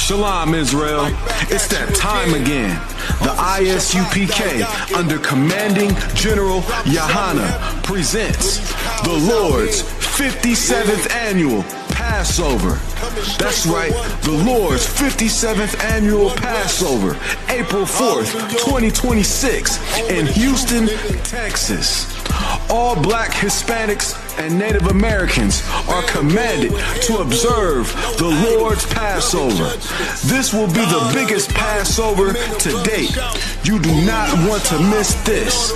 Shalom, Israel. It's that time again. The I.S.U.P.K. under Commanding General Yahanna presents the Lord's 57th Annual Passover. That's right, the Lord's 57th Annual Passover, April 4th, 2026 in Houston, Texas. All Black, Hispanics, and Native Americans are commanded to observe the Lord's Passover. This will be the biggest Passover to date. You do not want to miss this.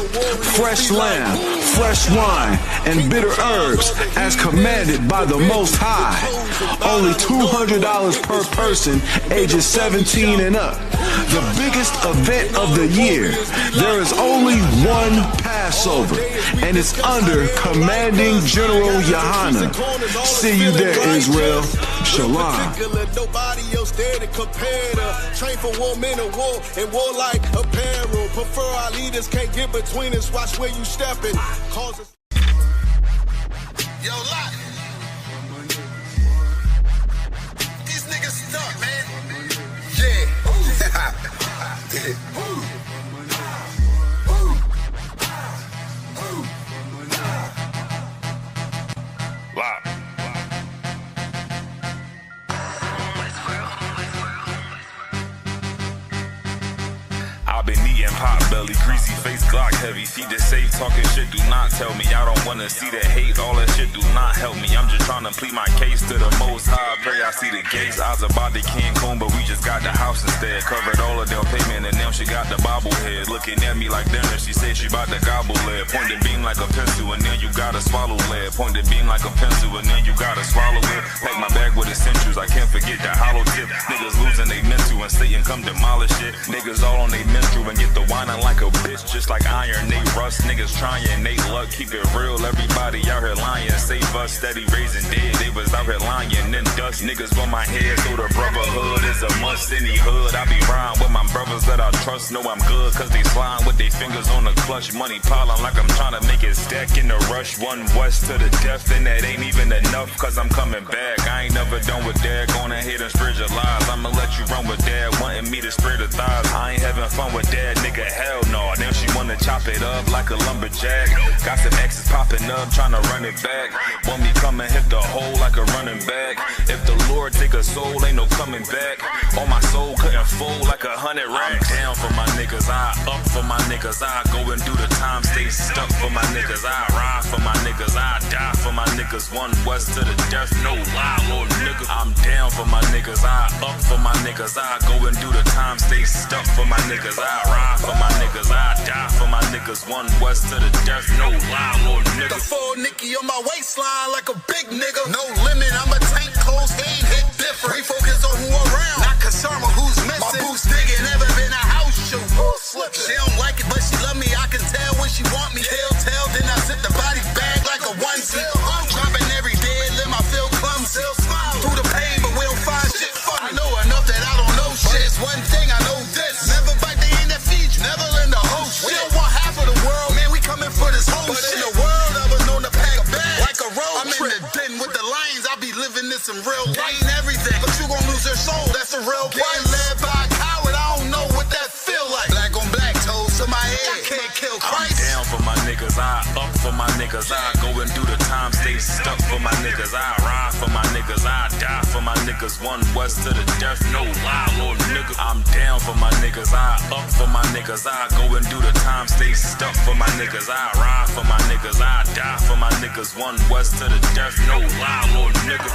Fresh lamb, fresh wine, and bitter herbs as commanded by the Most High. Only $200 per person ages 17 and up. The biggest event of the year. There is only one Passover, and it's under Commanding General Yahanna. See you there, Israel. Shalom. Nobody else there to compare to. Train for war, men of war, and warlike apparel. Prefer our leaders, can't get between us. Watch where you stepping. Yo, Lot. These niggas stuck, man. Yeah. I've been eating pot belly, greasy face, Glock heavy. Feed the safe, talking shit, do not tell me. I don't wanna see that hate, all that shit do not help me. I'm just trying to plead my case to the Most High. Pray I see the gates. I was about to Cancun, but we just got the house instead. Covered all of their payment, and now she got the bobblehead. Looking at me like dinner, she said she about to gobble lead. Point the beam like a pencil, and then you gotta swallow lead. Point the beam like a pencil, and then you gotta swallow it. Pack my bag with essentials, I can't forget the hollow tip. Niggas losing they mental, and Satan come demolish it. Niggas all on they mental and get the whining like a bitch, just like iron, they rust. Niggas trying, they luck, keep it real. Everybody out here lying, save us, steady raising dead. They was out here lying, then dust. Niggas on my head, so the brotherhood is a must. Any hood, I be riding with my brothers that I trust. Know I'm good, cause they slime with their fingers on the clutch. Money piling like I'm trying to make it stack in the rush. One west to the death, and that ain't even enough, cause I'm coming back. I ain't never done with that, gonna hit and spread your lies. I'ma let you run with that, wanting me to spread the thighs. I ain't having fun with that, nigga, hell no. Now she wanna chop it up like a lumberjack. Got some exes popping up, trying to run it back. Want me come and hit the hole like a running back. If the Lord take a soul, ain't no coming back. On my soul couldn't fold like 100 racks. I'm down for my niggas, I up for my niggas. I go and do the time, stay stuck for my niggas. I ride for my niggas, I die for my niggas. One west to the death, no lie, little nigga. I'm down for my niggas, I up for my niggas. I go and do the time, stay stuck for my niggas. I ride for my niggas, I die for my niggas. One west to the death, no lie, little nigga. The full Nicky on my waistline like a big nigga. No limit, I'm a tank, close game, hit different. Refocus on who around, not concerned with who's missing. My boots digging, never been a house shoe. She don't like it, but she love me. I can tell when she want me. Tell, then I zip the body bag like a onesie. I'm dropping every day, let my feel clumsy. Through the pain, but we don't find shit funny. I know enough that I don't know shit. It's one thing I know this. Never bite the end that feeds you. Never lend a whole shit. We don't want half of the world, man. We coming for this whole shit. But in the world, I was known to pack a bag like a road I'm trip. In the den with the lions. I be living this in real life. Ain't everything, but you gon' lose your soul. That's a real price. Getting led by a coward. I don't know what that feel like. Black on black, toes to my head. I can't kill Christ. I'm down for my niggas, I up for my niggas. I go and do the time, stay stuck for my niggas. I ride for my niggas, I die for my niggas. One west to the death, no lie, little nigga. I'm down for my niggas, I up for my niggas. I go and do the time, stay stuck for my niggas. I ride for my niggas, I die for my niggas. One west to the death, no lie, little nigga.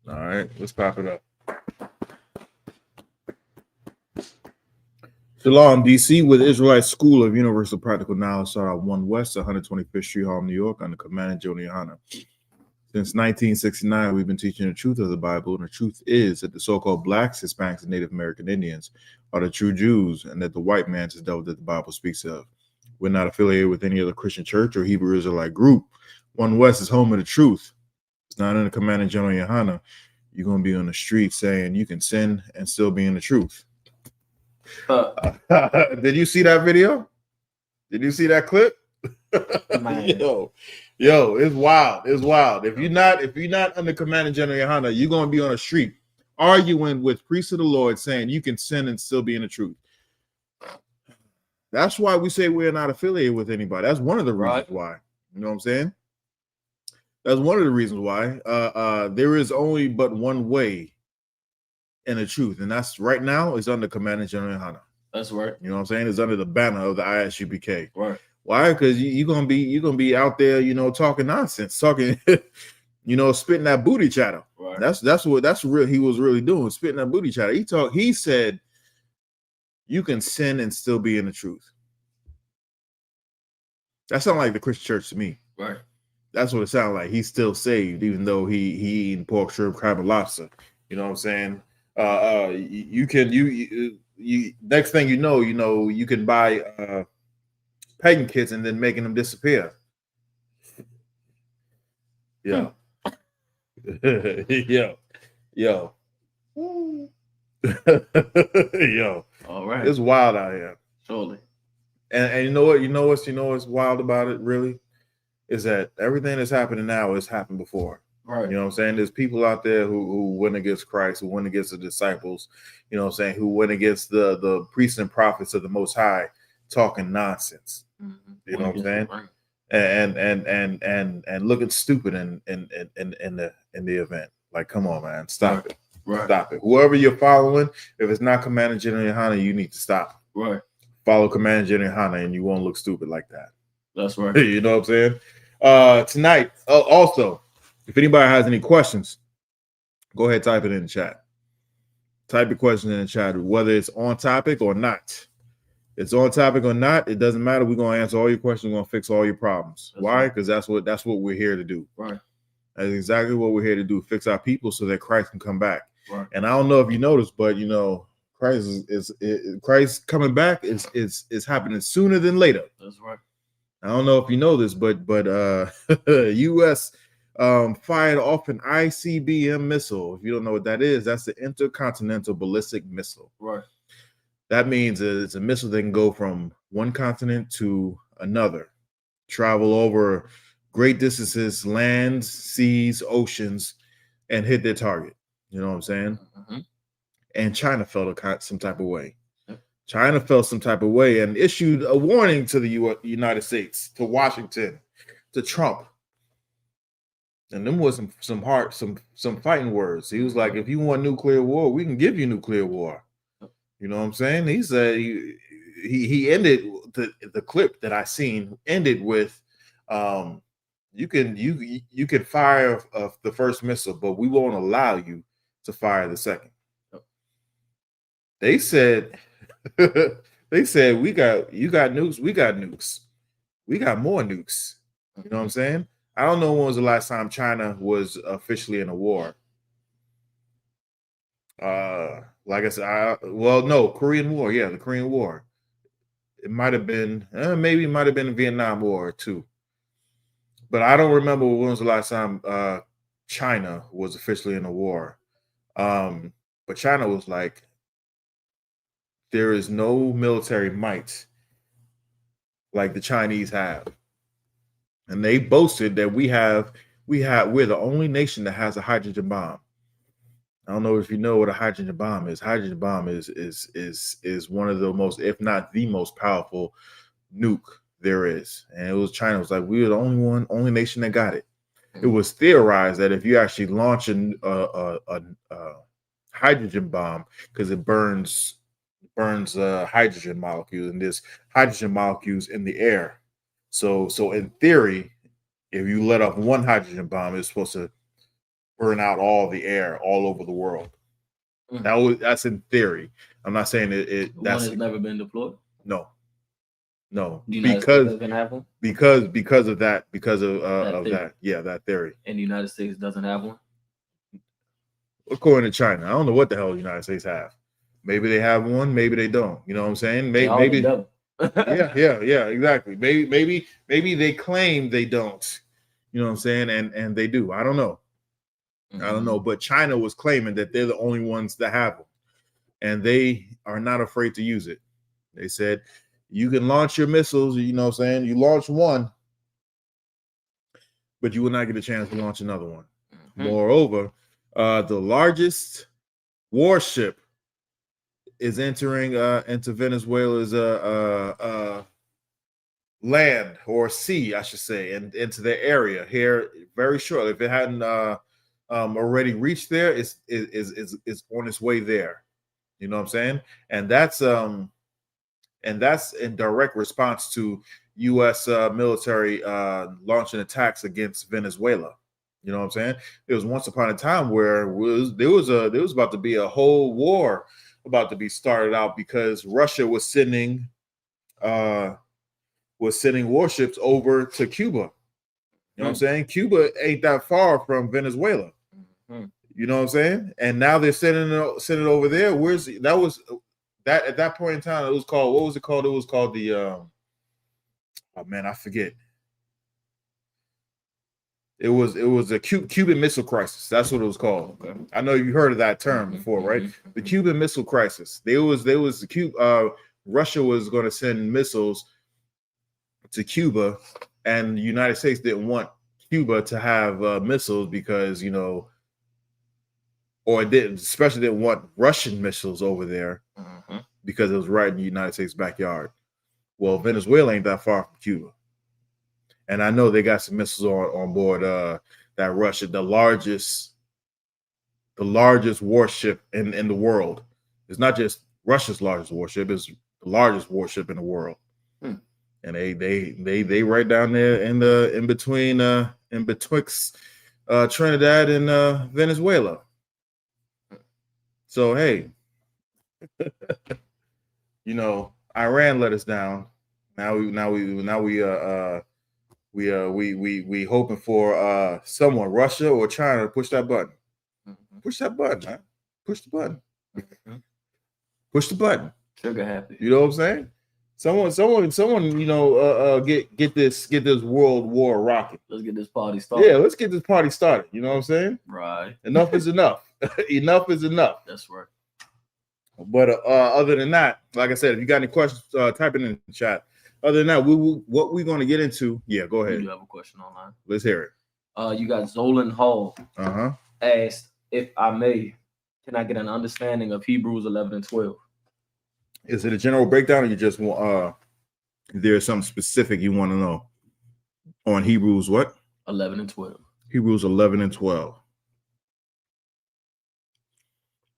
All right, let's pop it up. Shalom, DC, with Israelite School of Universal Practical Knowledge, start out 1 West, 125th Street, Harlem, New York, under Commanding General Yahanna. Since 1969, we've been teaching the truth of the Bible, and the truth is that the so-called blacks, Hispanics, and Native American Indians are the true Jews, and that the white man's is the devil that the Bible speaks of. We're not affiliated with any other Christian church or Hebrew Israelite group. One West is home of the truth. It's not in the Commanding General Yahanna. You're going to be on the street saying you can sin and still be in the truth. Did you see that video? Did you see that clip? Yo, it's wild. It's wild. If you're not under Commanding General Yahanna, you're going to be on the street arguing with priests of the Lord saying you can sin and still be in the truth. That's why we say we're not affiliated with anybody. That's one of the reasons why. You know what I'm saying? That's one of the reasons why. There is only but one way in the truth, and that's right now is under Commanding General Yahanna. That's right. You know what I'm saying? It's under the banner of the I.S.U.P.K. Right. Why? Because you're gonna be out there, talking nonsense, talking, spitting that booty chatter. Right. That's what he was really doing, spitting that booty chatter. He said you can sin and still be in the truth. That sounds like the Christian church to me. Right. That's what it sounds like. He's still saved, even though he eating pork, shrimp, crab, and lobster. You know what I'm saying? You next thing you know, you can buy pagan kits and then making them disappear. Yeah. Yo. Yo. All right. It's wild out here. Surely. And you know what's wild about it, really? Is that everything that's happening now has happened before. Right. You know what I'm saying? There's people out there who went against Christ, who went against the disciples, you know what I'm saying, who went against the priests and prophets of the Most High talking nonsense. Mm-hmm. You know what I'm saying? Right. And looking stupid in the event. Like, come on, man. Stop it. Right. Stop it. Whoever you're following, if it's not Commanding General Yahanna, you need to stop. Right. Follow Commanding General Yahanna and you won't look stupid like that. That's right. You know what I'm saying? Tonight, also, if anybody has any questions, go ahead, type it in the chat. Type your question in the chat, whether it's on topic or not. It's on topic or not, it doesn't matter. We're going to answer all your questions. We're going to fix all your problems. Why? Because that's what we're here to do. Right. That's exactly what we're here to do, fix our people so that Christ can come back. Right. And I don't know if you noticed, but, Christ coming back is happening sooner than later. That's right. I don't know if you know this, but U.S. Fired off an ICBM missile. If you don't know what that is, that's the Intercontinental Ballistic Missile. Right. That means it's a missile that can go from one continent to another, travel over great distances, lands, seas, oceans, and hit their target. You know what I'm saying? Mm-hmm. And China felt some type of way. China felt some type of way and issued a warning to the United States, to Washington, to Trump. And them was some fighting words. He was like, if you want nuclear war, we can give you nuclear war. You know what I'm saying? He said he ended the clip that I seen ended with you can fire the first missile, but we won't allow you to fire the second. They said you got nukes, we got nukes. We got more nukes. You know what I'm saying? I don't know when was the last time China was officially in a war. Like I said, Korean War. Yeah, the Korean War. It might have been, maybe it might have been the Vietnam War too. But I don't remember when was the last time China was officially in a war. But China was like, there is no military might like the Chinese have. And they boasted that we're the only nation that has a hydrogen bomb. I don't know if you know what a hydrogen bomb is. Hydrogen bomb is one of the most, if not the most powerful nuke there is. And it was China was like, we were the only nation that got it. It was theorized that if you actually launch a hydrogen bomb, because it burns hydrogen molecules, and there's hydrogen molecules in the air. So in theory, if you let off one hydrogen bomb, it's supposed to burn out all the air all over the world. That's in theory. I'm not saying it one has never been deployed. No. Because of that, that theory. And the United States doesn't have one. According to China, I don't know what the hell the United States have. Maybe they have one, maybe they don't. You know what I'm saying? Maybe Yeah, exactly. Maybe they claim they don't. You know what I'm saying? And they do. I don't know. I don't know. But China was claiming that they're the only ones that have them, and they are not afraid to use it. They said you can launch your missiles. You know what I'm saying? You launch one, but you will not get a chance to launch another one. Moreover, the largest warship is entering into Venezuela's land or sea, I should say, and into their area here very shortly. If it hadn't already reached there, it's on its way there. You know what I'm saying? And that's in direct response to U.S. Military launching attacks against Venezuela. You know what I'm saying? There was once upon a time where there was about to be a whole war about to be started out because Russia was sending warships over to Cuba. You know what I'm saying? Cuba ain't that far from Venezuela. You know what I'm saying? And now they're sending it over there. At that point in time, it was called, what was it called? It was called the oh man, I forget. It was a Cuban Missile Crisis. That's what it was called. Okay. I know you heard of that term before, right? The Cuban Missile Crisis. Russia was going to send missiles to Cuba, and the United States didn't want Cuba to have missiles because, you know, or it especially didn't want Russian missiles over there because it was right in the United States backyard. Well, Venezuela ain't that far from Cuba. And I know they got some missiles on board that Russia, the largest warship in the world. It's not just Russia's largest warship, it's the largest warship in the world. And they right down there in betwixt Trinidad and Venezuela. So hey, you know, Iran let us down. Now we hoping for someone, Russia or China, to push that button. Push that button, man. Push the button. Push the button. Trigger happy. You know what I'm saying? Someone, you know, get this world war rocking. Let's get this party started. Yeah, let's get this party started. You know what I'm saying? Right. Enough is enough. Enough is enough. That's right. But other than that, like I said, if you got any questions, type it in the chat. Other than that, what we're going to get into. Yeah, go ahead. You have a question online. Let's hear it. You got Zolan Hall. Asked, if I may, can I get an understanding of Hebrews 11 and 12? Is it a general breakdown, or you just want there's something specific you want to know on Hebrews what? 11 and 12. Hebrews 11 and 12.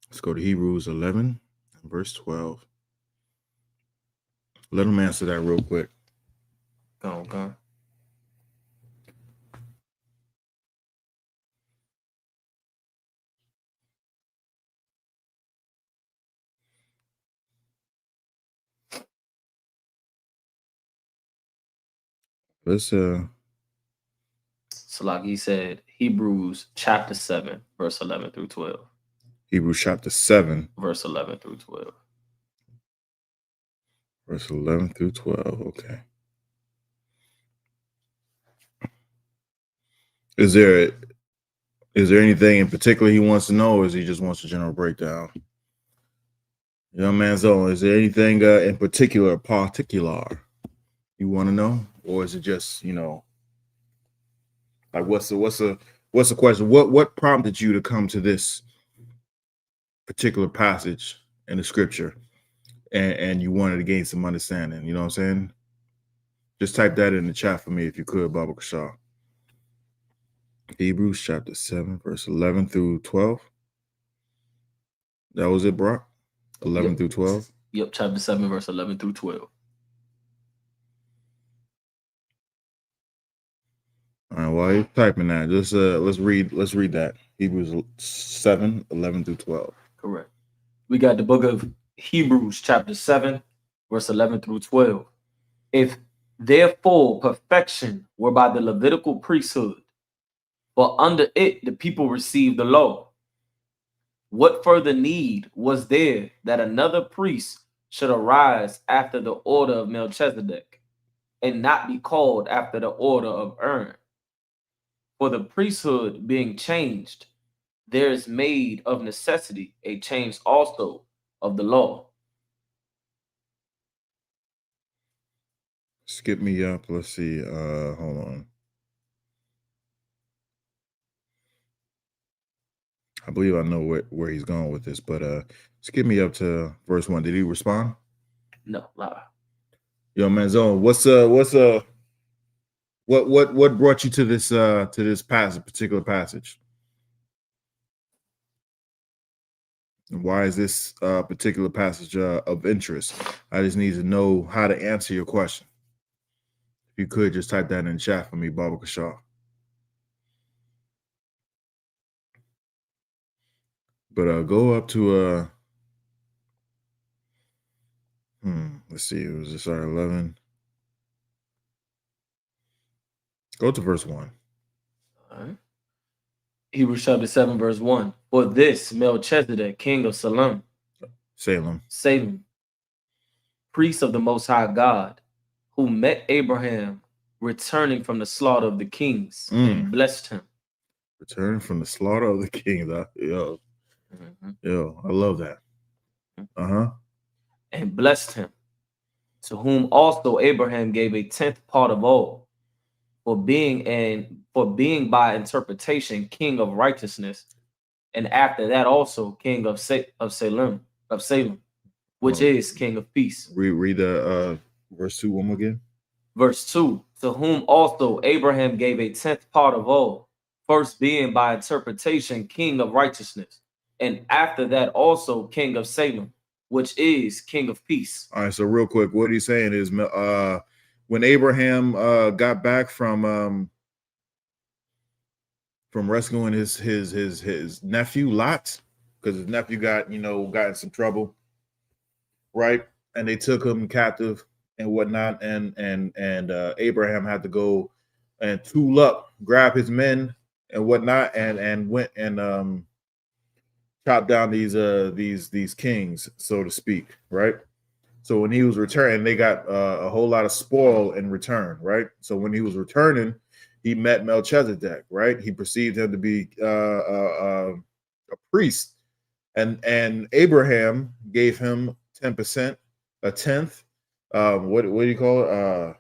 Let's go to Hebrews 11 and verse 12. Let him answer that real quick. Okay. Let's so like he said, Hebrews chapter 7, verse 11 through 12. Hebrews chapter 7, verse 11 through 12. Verse 11 through 12. Okay. Is there anything in particular he wants to know, or is he just wants a general breakdown? Young man Zolan, is there anything in particular you want to know, or is it just, you know, like what's the question? What prompted you to come to this particular passage in the scripture, and you wanted to gain some understanding? You know what I'm saying? Just type that in the chat for me if you could, Baba Kashaw. Hebrews chapter 7, verse 11 through 12. That was it, Brock? 11 through 12? Yep, chapter 7, verse 11 through 12. All right, while you're typing that, just let's read that. Hebrews 7, 11 through 12. Correct. We got the book of Hebrews chapter 7, verse 11 through 12. If therefore perfection were by the Levitical priesthood, for under it the people received the law, what further need was there that another priest should arise after the order of Melchizedek, and not be called after the order of Aaron. For the priesthood being changed, there is made of necessity a change also of the law. Skip me up. Let's see. Hold on. I believe I know where he's going with this, but skip me up to verse 1. Did he respond? No, lie. Yo, Manzone, what brought you to this particular passage? And why is this particular passage of interest? I just need to know how to answer your question. If you could just type that in the chat for me, Baba Kashaw. But go up to let's see, it was just 11. Go to verse 1. All right. Hebrews chapter 7, verse 1. For this Melchizedek, king of Salem, priest of the Most High God, who met Abraham returning from the slaughter of the kings and blessed him. Return from the slaughter of the kings. Yo, I love that. And blessed him, to whom also Abraham gave a 10th part of all, for being by interpretation king of righteousness, and after that also king of Salem, which is king of peace. Read the verse 2 one more again. Verse 2, to whom also Abraham gave a 10th part of all, first being by interpretation king of righteousness, and after that also king of Salem, which is king of peace. All right, so real quick, what he's saying is when Abraham got back from rescuing his nephew Lot, because his nephew got in some trouble, right? And they took him captive and whatnot, and Abraham had to go and tool up, grab his men and whatnot, and went and chopped down these kings, so to speak, right? So when he was returning, they got a whole lot of spoil in return, right? So when he was returning, he met Melchizedek, right? He perceived him to be a priest, and Abraham gave him 10%, a 10th. What do you call it?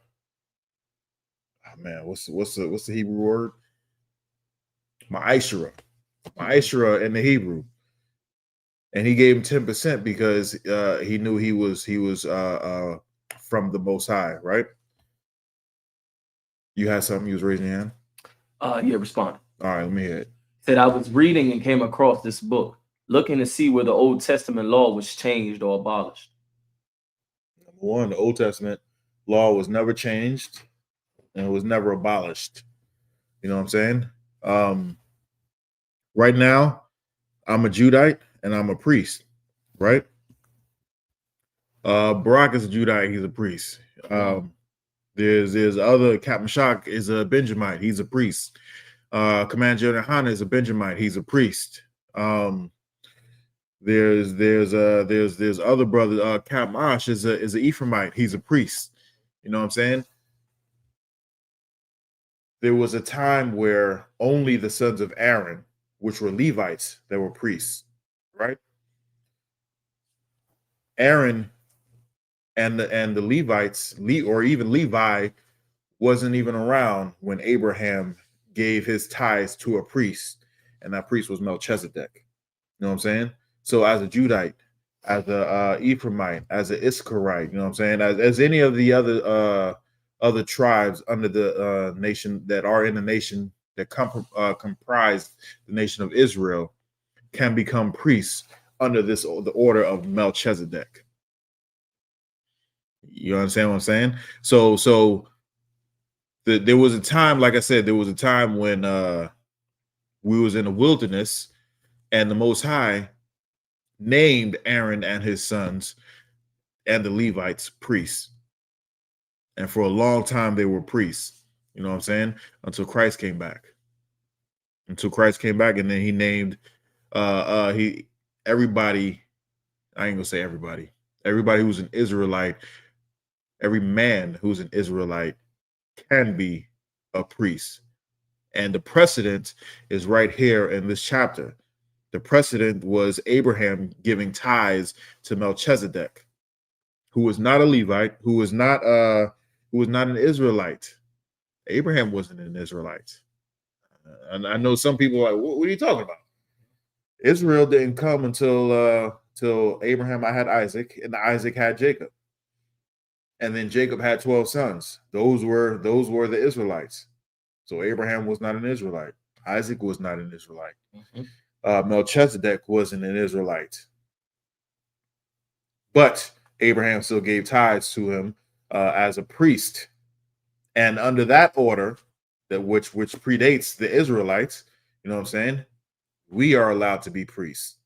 What's the Hebrew word? Ma'ashera in the Hebrew. And he gave him 10% because he knew he was from the Most High, right? You had something, you was raising your hand? Yeah, respond. All right, let me hear it. Said, I was reading and came across this book, looking to see where the Old Testament law was changed or abolished. Number one, the Old Testament law was never changed and it was never abolished. You know what I'm saying? Right now, I'm a Judite and I'm a priest, right? Barak is a Judite, he's a priest. There's other Captain Shock is a Benjamite, he's a priest. Commander Yahanna is a Benjamite, he's a priest. There's other brother, Cap Ash is an Ephraimite, he's a priest. You know what I'm saying? There was a time where only the sons of Aaron, which were Levites, that were priests, right? Aaron and the Levites, or even Levi, wasn't even around when Abraham gave his tithes to a priest, and that priest was Melchizedek. You know what I'm saying? So as a Judite, as a Ephraimite, as an Issacharite, you know what I'm saying? As any of the other tribes under the nation that are in the nation that comprise the nation of Israel, can become priests under the order of Melchizedek. You understand what I'm saying? So there was a time, like I said, there was a time when we was in the wilderness, and the Most High named Aaron and his sons and the Levites priests. And for a long time, they were priests. You know what I'm saying? Until Christ came back. And then he named everybody. I ain't gonna say everybody. Everybody who's an Israelite, every man who's an Israelite can be a priest. And the precedent is right here in this chapter. The precedent was Abraham giving tithes to Melchizedek, who was not a Levite, who was not an Israelite. Abraham wasn't an Israelite. And I know some people are like, what are you talking about? Israel didn't come until Abraham had Isaac, and Isaac had Jacob. And then Jacob had 12 sons. Those were the Israelites. So Abraham was not an Israelite. Isaac was not an Israelite. Melchizedek wasn't an Israelite. But Abraham still gave tithes to him as a priest. And under that order, that which predates the Israelites, you know what I'm saying? We are allowed to be priests.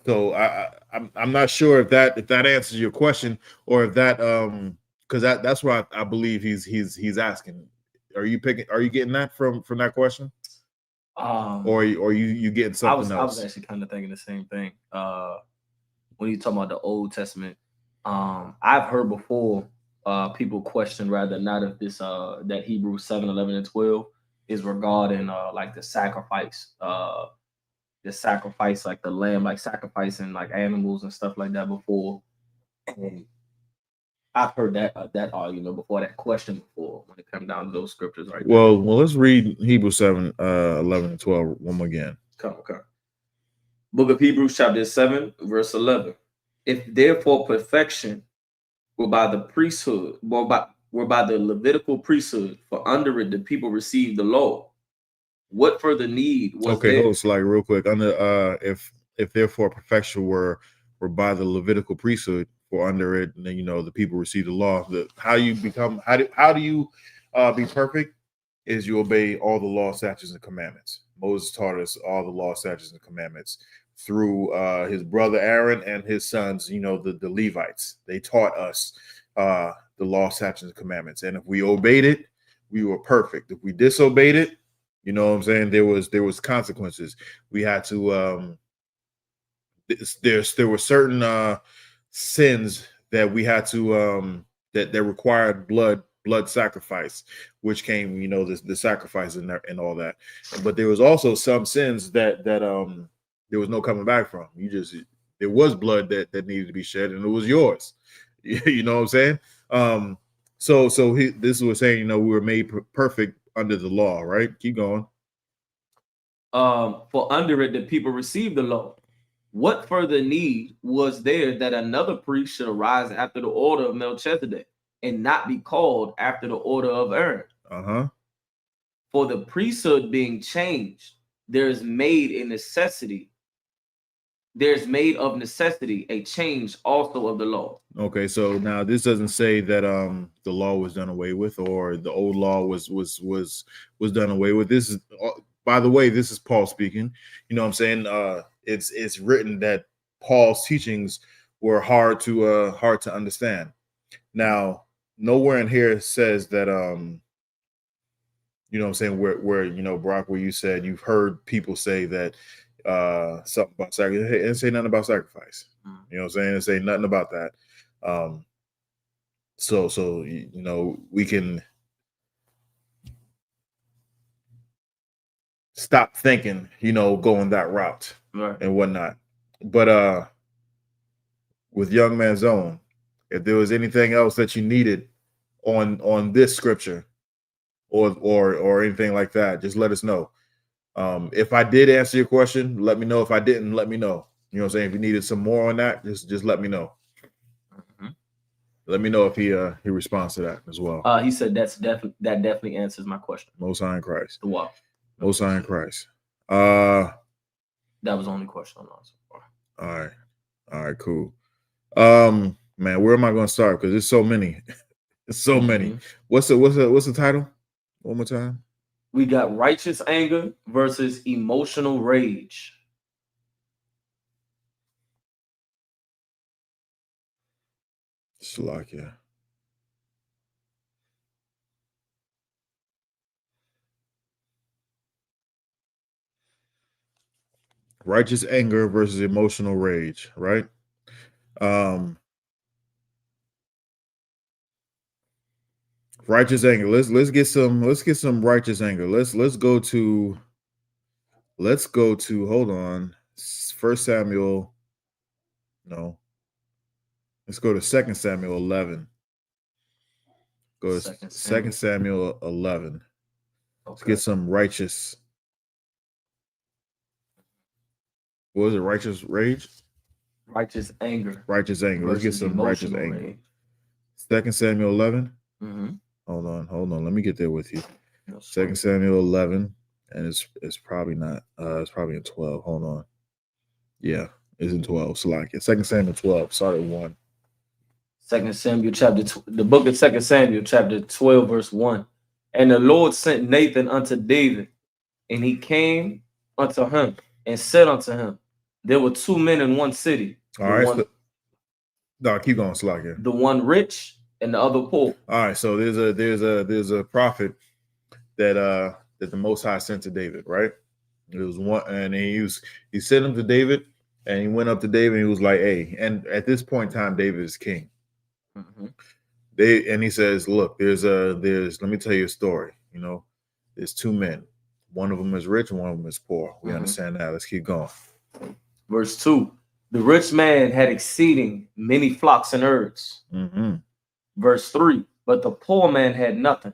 So I'm not sure if that answers your question, or if that because that's what I believe he's asking. Are you getting that from that question? Or you getting something else? I was actually kind of thinking the same thing. When you talk about the Old Testament, I've heard before people question rather not if this that Hebrews 7, 11, and 12 is regarding like the sacrifice, like the lamb, like sacrificing like animals and stuff like that before. And I've heard that argument before, that question before, when it comes down to those scriptures right there. Well, let's read Hebrews 7, 11, and 12 one more again. Okay. Book of Hebrews, chapter 7, verse 11. If therefore perfection were by the priesthood, were by the Levitical priesthood, for under it the people received the law, what further need was there? Okay, hold on, like real quick. Under if therefore perfection were by the Levitical priesthood, for under it, then the people receive the law. How do you be perfect? Is you obey all the law, statutes, and commandments. Moses taught us all the law, statutes, and commandments through his brother Aaron and his sons, the Levites. They taught us the law, statutes, and commandments. And if we obeyed it, we were perfect. If we disobeyed it, you know what I'm saying, there was consequences. We had to there were certain sins that we had to that required blood sacrifice, which came, the sacrifice and all that. But there was also some sins that there was no coming back from. There was blood that needed to be shed, and it was yours. You know what I'm saying? This is what saying, we were made perfect under the law, right? Keep going. For under it the people received the law. What further need was there that another priest should arise after the order of Melchizedek, and not be called after the order of Aaron? For the priesthood being changed, there's made of necessity a change also of the law. Okay, so now this doesn't say that the law was done away with, or the old law was done away with. This is, by the way, this is Paul speaking. You know what I'm saying? It's written that Paul's teachings were hard to understand. Now, nowhere in here says that you know what I'm saying, where Brock, where you said you've heard people say that something about sacrifice. It didn't say nothing about sacrifice. You know what I'm saying? It didn't say nothing about that. So we can stop thinking, going that route, right, and whatnot. But with Young Man's Own, if there was anything else that you needed on this scripture or anything like that, just let us know. If I did answer your question, let me know. If I didn't, let me know. You know what I'm saying? If you needed some more on that, just let me know. Let me know if he responds to that as well. He said that definitely answers my question. Most High in Christ. The what? Most High in Christ. That was the only question I'm answering. All right, cool. Man, where am I going to start? Because there's so many. It's so many. What's the title? One more time. We got righteous anger versus emotional rage. Slakia. Righteous anger versus emotional rage, right? Righteous anger. Let's get some righteous anger. Let's go to hold on. 1 Samuel. No. Let's go to 2 Samuel 11. Go to 2 Samuel 11. Let's get some righteous. What was it? Righteous rage? Righteous anger. Righteous anger. Let's get some righteous anger. 2 Samuel 11. Mm-hmm. Hold on. Let me get there with you. 2 Samuel 11, and it's probably not. It's probably in 12. Hold on. Yeah, it's in 12. Salakia. 2 Samuel 12. Start at 1. 2 Samuel the book of 2 Samuel chapter 12 verse 1. And the Lord sent Nathan unto David, and he came unto him and said unto him, there were 2 men in one city. All right. No, keep going, Salakia. The one rich and the other poor. All right. So there's a prophet that the Most High sent to David, right? It was one, and he sent him to David, and he went up to David, and he was like, "Hey," and at this point in time, David is king. Mm-hmm. And he says, "Look, there's let me tell you a story. You know, there's 2 men. One of them is rich, and one of them is poor. We understand that. Let's keep going." Verse 2. The rich man had exceeding many flocks and herds. Mm-hmm. Verse 3. But the poor man had nothing,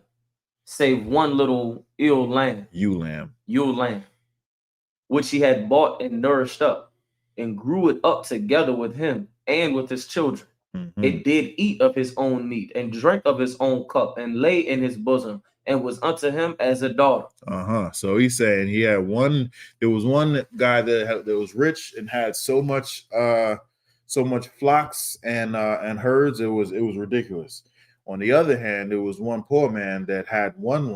save one little ewe lamb, which he had bought and nourished up, and grew it up together with him and with his children. Mm-hmm. It did eat of his own meat, and drank of his own cup, and lay in his bosom, and was unto him as a daughter. So he's saying he had one. There was one guy that was rich and had so much flocks and herds. It was ridiculous. On the other hand, there was one poor man that had one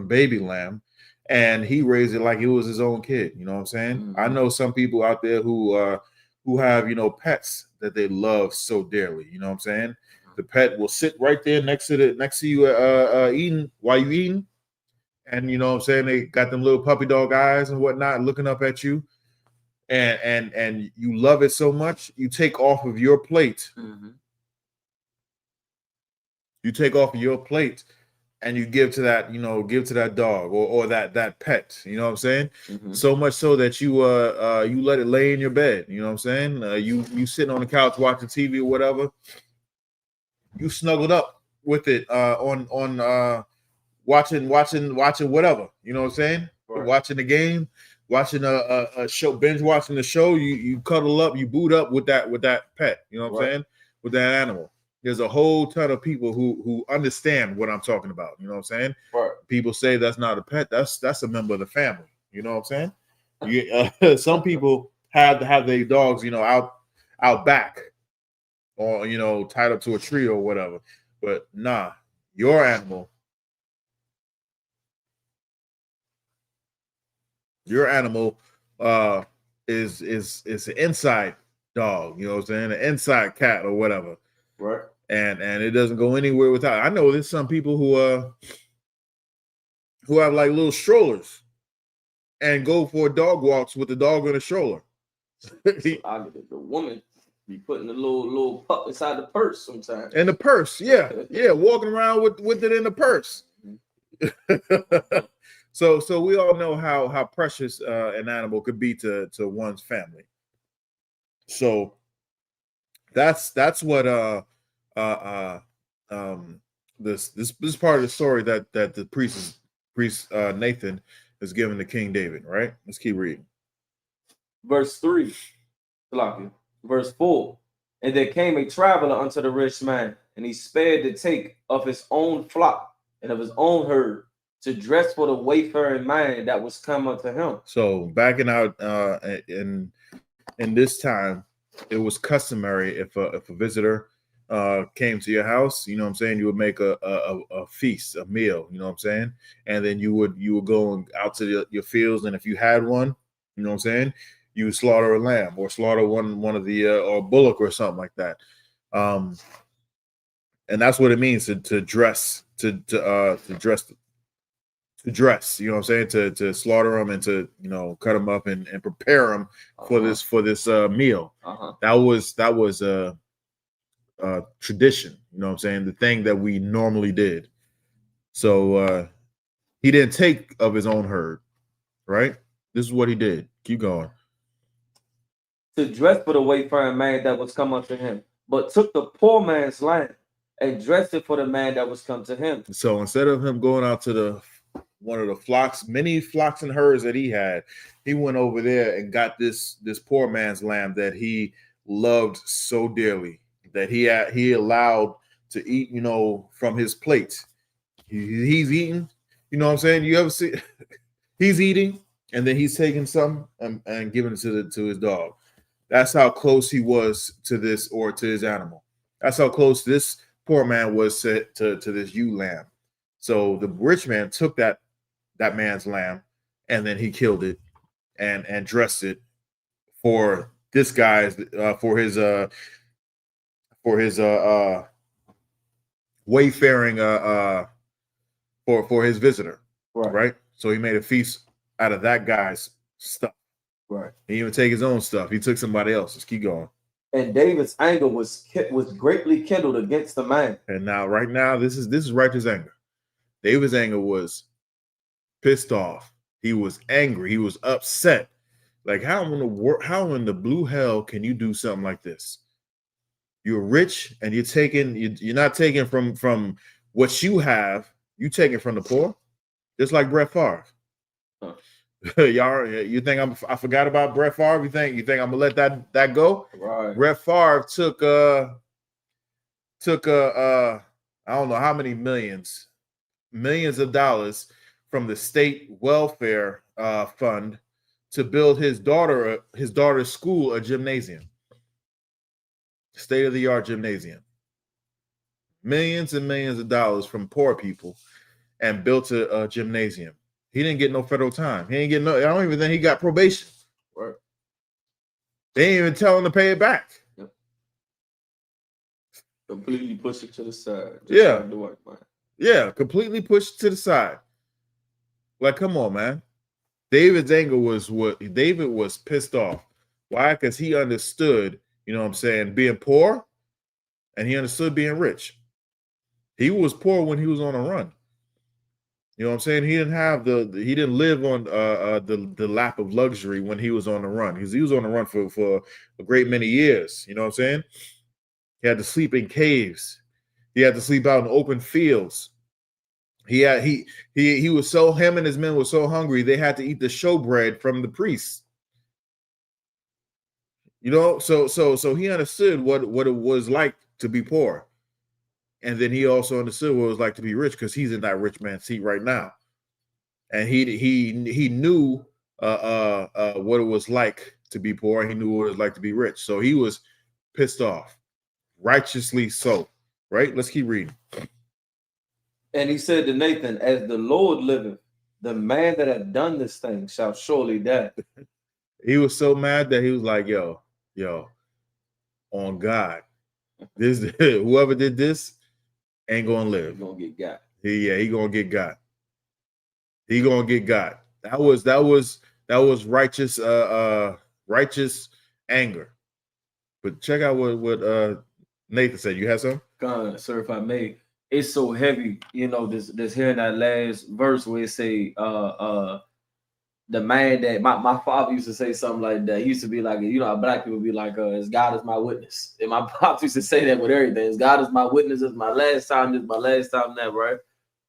baby lamb, and he raised it like it was his own kid. You know what I'm saying? Mm-hmm. I know some people out there who have, you know, pets that they love so dearly. You know what I'm saying? The pet will sit right there next to you eating while you eating, and you know what I'm saying, they got them little puppy dog eyes and whatnot looking up at you, and you love it so much, you take off of your plate. Mm-hmm. You take off of your plate and you give to that dog or that pet. You know what I'm saying? Mm-hmm. So much so that you let it lay in your bed. You know what I'm saying? You sitting on the couch watching TV or whatever. You snuggled up with it on watching whatever. You know what I'm saying? Right. Watching the game, watching a show, binge watching the show. You cuddle up, you boot up with that pet. You know what I'm saying? With that animal. There's a whole ton of people who understand what I'm talking about. You know what I'm saying? Right. People say that's not a pet. That's a member of the family. You know what I'm saying? Some people have their dogs, you know, out back, or you know, tied up to a tree or whatever. But nah, your animal is an inside dog. You know what I'm saying? An inside cat or whatever. Right. And it doesn't go anywhere without. I know there's some people who have like little strollers and go for dog walks with the dog in a stroller. The woman be putting the little pup inside the purse sometimes. In the purse, yeah, walking around with it in the purse. So we all know how precious an animal could be to one's family. So that's what this part of the story that the priest Nathan is giving to King David, right? Let's keep reading. Verse 3, verse 4. And there came a traveler unto the rich man, and he spared to take of his own flock and of his own herd to dress for the wayfaring man that was come unto him. So backing out in this time, it was customary if a visitor came to your house, you know what I'm saying, you would make a feast, a meal, you know what I'm saying, and then you would go out to your fields, and if you had one, you know what I'm saying, you would slaughter a lamb or slaughter one of the or bullock or something like that, and that's what it means to dress, to dress, you know what I'm saying, to slaughter them and to, you know, cut them up and prepare them for this meal. That was tradition. You know what I'm saying? The thing that we normally did. So he didn't take of his own herd, right? This is what he did. Keep going. To dress for the wayfaring man that was come unto him, but took the poor man's land and dressed it for the man that was come to him. So instead of him going out to one of the flocks, many flocks and herds that he had, he went over there and got this poor man's lamb that he loved so dearly, that he allowed to eat, you know, from his plate. He's eating, you know what I'm saying? You ever see he's eating and then he's taking some and giving it to his dog. That's how close he was to this, or to his animal. That's how close this poor man was to this ewe lamb. So the rich man took that man's lamb and then he killed it and dressed it for this guy's for his wayfaring for his visitor, right? So he made a feast out of that guy's stuff. Right. He didn't even take his own stuff. He took somebody else's. Keep going. And David's anger was greatly kindled against the man. And now, right now, this is righteous anger. David's anger was pissed off. He was angry. He was upset. Like, how in the blue hell can you do something like this? You're rich and you're not taking from what you have. You taking from the poor, just like Brett Favre. Huh. Y'all, you think I forgot about Brett Favre? You think I'm gonna let that go? Right. Brett Favre took I don't know how many millions of dollars from the state welfare fund to build his daughter's school a gymnasium, state-of-the-art gymnasium. Millions and millions of dollars from poor people, and built a gymnasium. He didn't get no federal time. He ain't get no. I don't even think he got probation. Right. They ain't even tell him to pay it back. Yep. Completely push it to the side. Yeah. Like the white man. Yeah, completely pushed to the side. Like, come on, man. David's anger was David was pissed off. Why? Because he understood, you know what I'm saying, being poor, and he understood being rich. He was poor when he was on a run. You know what I'm saying? He didn't live on the lap of luxury when he was on the run. Because he was on the run for a great many years. You know what I'm saying? He had to sleep in caves. He had to sleep out in open fields. He was so, him and his men were so hungry they had to eat the showbread from the priests. You know, so he understood what it was like to be poor. And then he also understood what it was like to be rich, because he's in that rich man's seat right now. And he knew what it was like to be poor. He knew what it was like to be rich. So he was pissed off, righteously so. Right? Let's keep reading. And he said to Nathan, as the Lord liveth, the man that hath done this thing shall surely die. He was so mad that he was like, yo, on God, this whoever did this ain't gonna live. He's gonna get got. He gonna get got. He gonna get got. That was righteous righteous anger. But check out what Nathan said. You have something? God, sir, if I may. It's so heavy, you know, this here in that last verse where it say the man that my father used to say something like that. He used to be like, you know, how black people be like, as God is my witness. And my pops used to say that with everything. As God is my witness, is my last time, this my last time, that, right?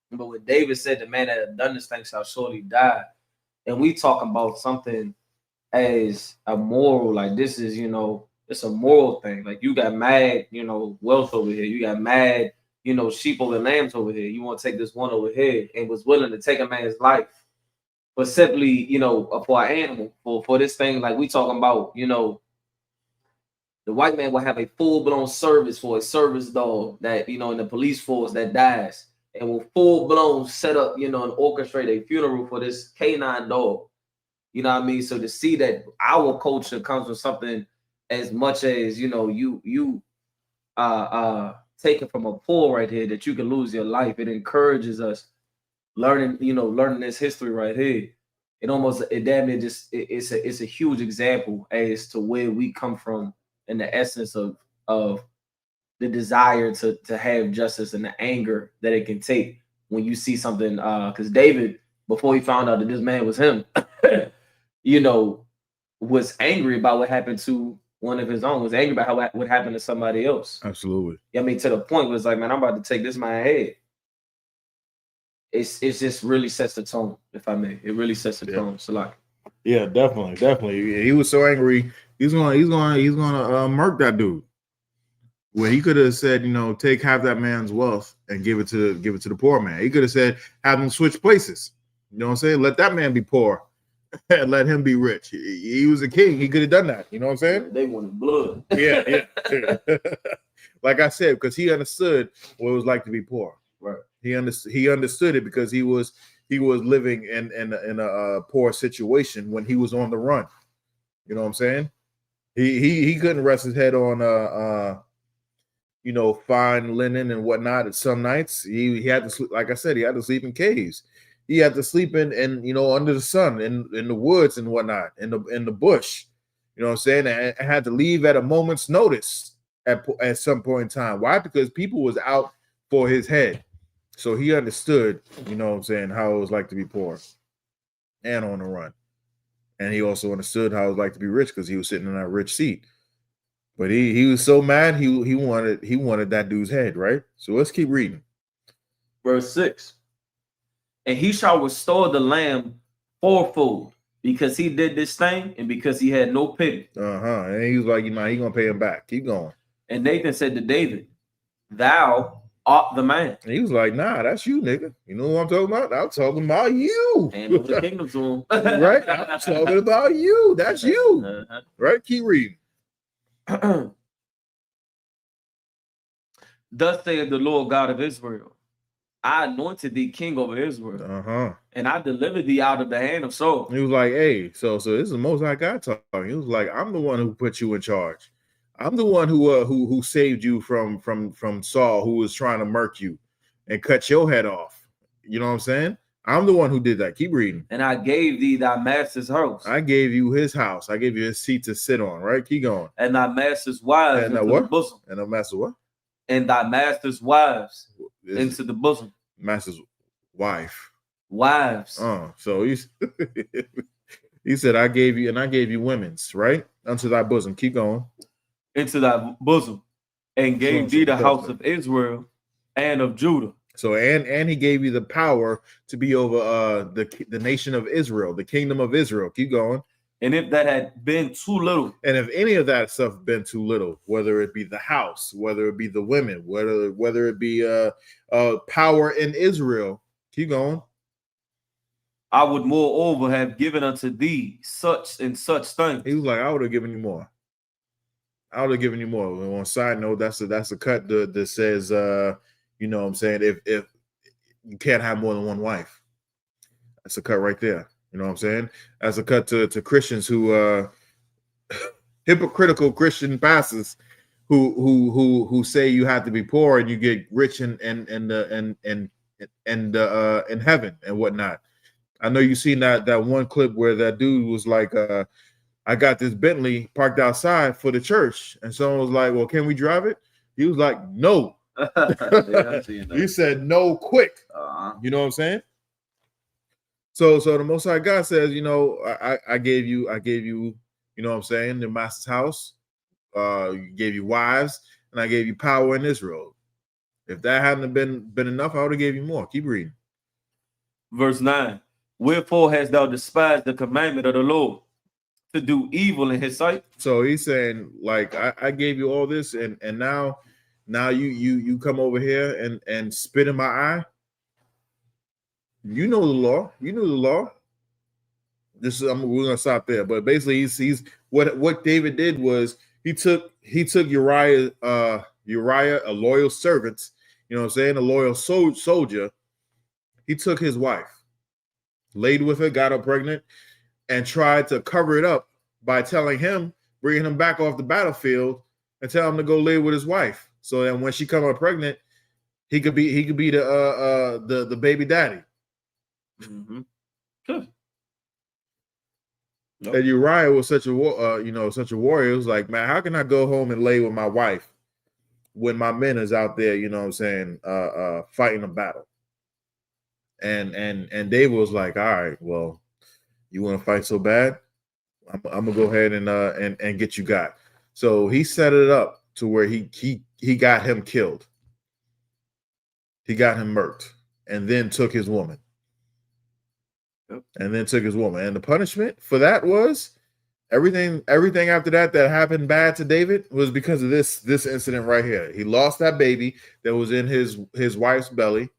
But when David said, the man that had done this thing shall surely die, and we talking about something as a moral, like this is, you know, it's a moral thing. Like you got mad, you know, wealth over here. You got mad, you know, sheep over lambs over here. You want to take this one over here, and was willing to take a man's life. But simply, you know, for an animal, for this thing, like we talking about, you know, the white man will have a full-blown service for a service dog that, you know, in the police force that dies, and will full-blown set up, you know, and orchestrate a funeral for this canine dog. You know what I mean? So to see that our culture comes with something as much as, you know, you taken from a poor right here, that you can lose your life. It encourages us learning this history right here. It damn near just it's a huge example as to where we come from, in the essence of the desire to have justice and the anger that it can take when you see something. Because David, before he found out that this man was him, you know, was angry about what happened to one of his own, was angry about what happened to somebody else. Absolutely. I mean, to the point where it's like, man, I'm about to take this man's head. It's just really sets the tone, if I may. It really sets the tone. So like, yeah, definitely. He was so angry. He's gonna murk that dude. Where he could have said, you know, take half that man's wealth and give it to the poor man. He could have said, have them switch places. You know what I'm saying? Let that man be poor and let him be rich. He was a king. He could have done that. You know what I'm saying? They wanted blood. Yeah. Like I said, because he understood what it was like to be poor. Right. He understood it because he was living in a poor situation when he was on the run. You know what I'm saying? He couldn't rest his head on you know, fine linen and whatnot. At some nights, he had to sleep. Like I said, he had to sleep in caves. He had to sleep in you know, under the sun, in the woods and whatnot, in the bush. You know what I'm saying? And I had to leave at a moment's notice at some point in time. Why? Because people was out for his head. So he understood, you know what I'm saying, how it was like to be poor and on the run. And he also understood how it was like to be rich because he was sitting in that rich seat. But he was so mad, he wanted that dude's head, right? So let's keep reading. Verse 6. And he shall restore the lamb fourfold, because he did this thing and because he had no pity. And he was like, you know, he gonna pay him back. Keep going. And Nathan said to David, thou art the man. And he was like, nah, that's you, nigga. You know what I'm talking about? I'm talking about you. And over the kingdom to him. Right? I'm talking about you. That's you. Right? Keep reading. Thus saith the Lord God of Israel, I anointed thee king over Israel, and I delivered thee out of the hand of Saul. He was like, hey, so this is the Most High God talking. He was like, I'm the one who put you in charge. I'm the one who saved you from Saul, who was trying to murk you and cut your head off. You know what I'm saying? I'm the one who did that. Keep reading. And I gave thee thy master's house. I gave you his house. I gave you his seat to sit on, right? Keep going. And thy master's wives and into what? the bosom. And the master what? And thy master's wives into the bosom. Master's wife. Wives. So he said, I gave you women's, right? Unto thy bosom. Keep going. Into thy bosom. And gave thee the house of Israel and of Judah. So and he gave you the power to be over the nation of Israel, the kingdom of Israel. Keep going. And if that had been too little, and if any of that stuff been too little, whether it be the house, whether it be the women, whether it be power in Israel, keep going. I would moreover have given unto thee such and such things. He was like, I would have given you more. I would have given you more. On a side note, that's a cut that says you know what I'm saying, if you can't have more than one wife. That's a cut right there. You know what I'm saying? That's a cut to Christians who hypocritical Christian pastors who say you have to be poor and you get rich in heaven and whatnot. I know you seen that one clip where that dude was like, I got this Bentley parked outside for the church, and someone was like, well, can we drive it? He was like, no. He said no quick. You know what I'm saying? So the Most High God says, you know, I gave you, you know what I'm saying, the master's house, gave you wives, and I gave you power in Israel. If that hadn't been enough, I would have gave you more. Keep reading. Verse 9. Wherefore hast thou despised the commandment of the Lord to do evil in his sight? So he's saying, like, I gave you all this, and now you come over here and spit in my eye. You know the law. You know the law. We're gonna stop there. But basically, he's what David did was he took Uriah, a loyal servant, you know what I'm saying, a loyal soldier. He took his wife, laid with her, got her pregnant, and tried to cover it up by bringing him back off the battlefield and tell him to go live with his wife. So then when she come up pregnant, he could be the baby daddy. Mm-hmm. Good. Nope. And Uriah was such a warrior. It was like, man, how can I go home and lay with my wife when my men is out there, you know what I'm saying, fighting a battle. And David was like, all right, well, you want to fight so bad? I'm gonna go ahead and get you got. So he set it up to where he got him killed. He got him murked, and then took his woman. Yep. And then took his woman. And the punishment for that was everything after that happened bad to David was because of this incident right here. He lost that baby that was in his wife's belly.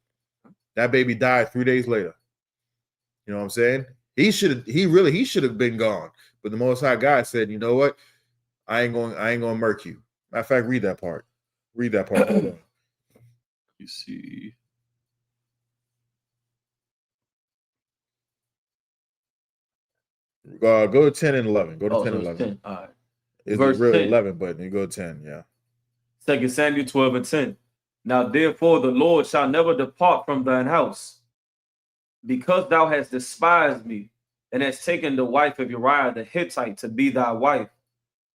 That baby died 3 days later. You know what I'm saying? He should have been gone. But the Most High God said, you know what? I ain't gonna murk you. Matter of fact, read that part. You see. Go to 10 and 11. Go to 10 and 11. 10. All right. It's Verse really 10. 11, but you go 10, yeah. 2 Samuel 12 and 10. Now therefore the Lord shall never depart from thine house, because thou hast despised me, and hast taken the wife of Uriah the Hittite to be thy wife.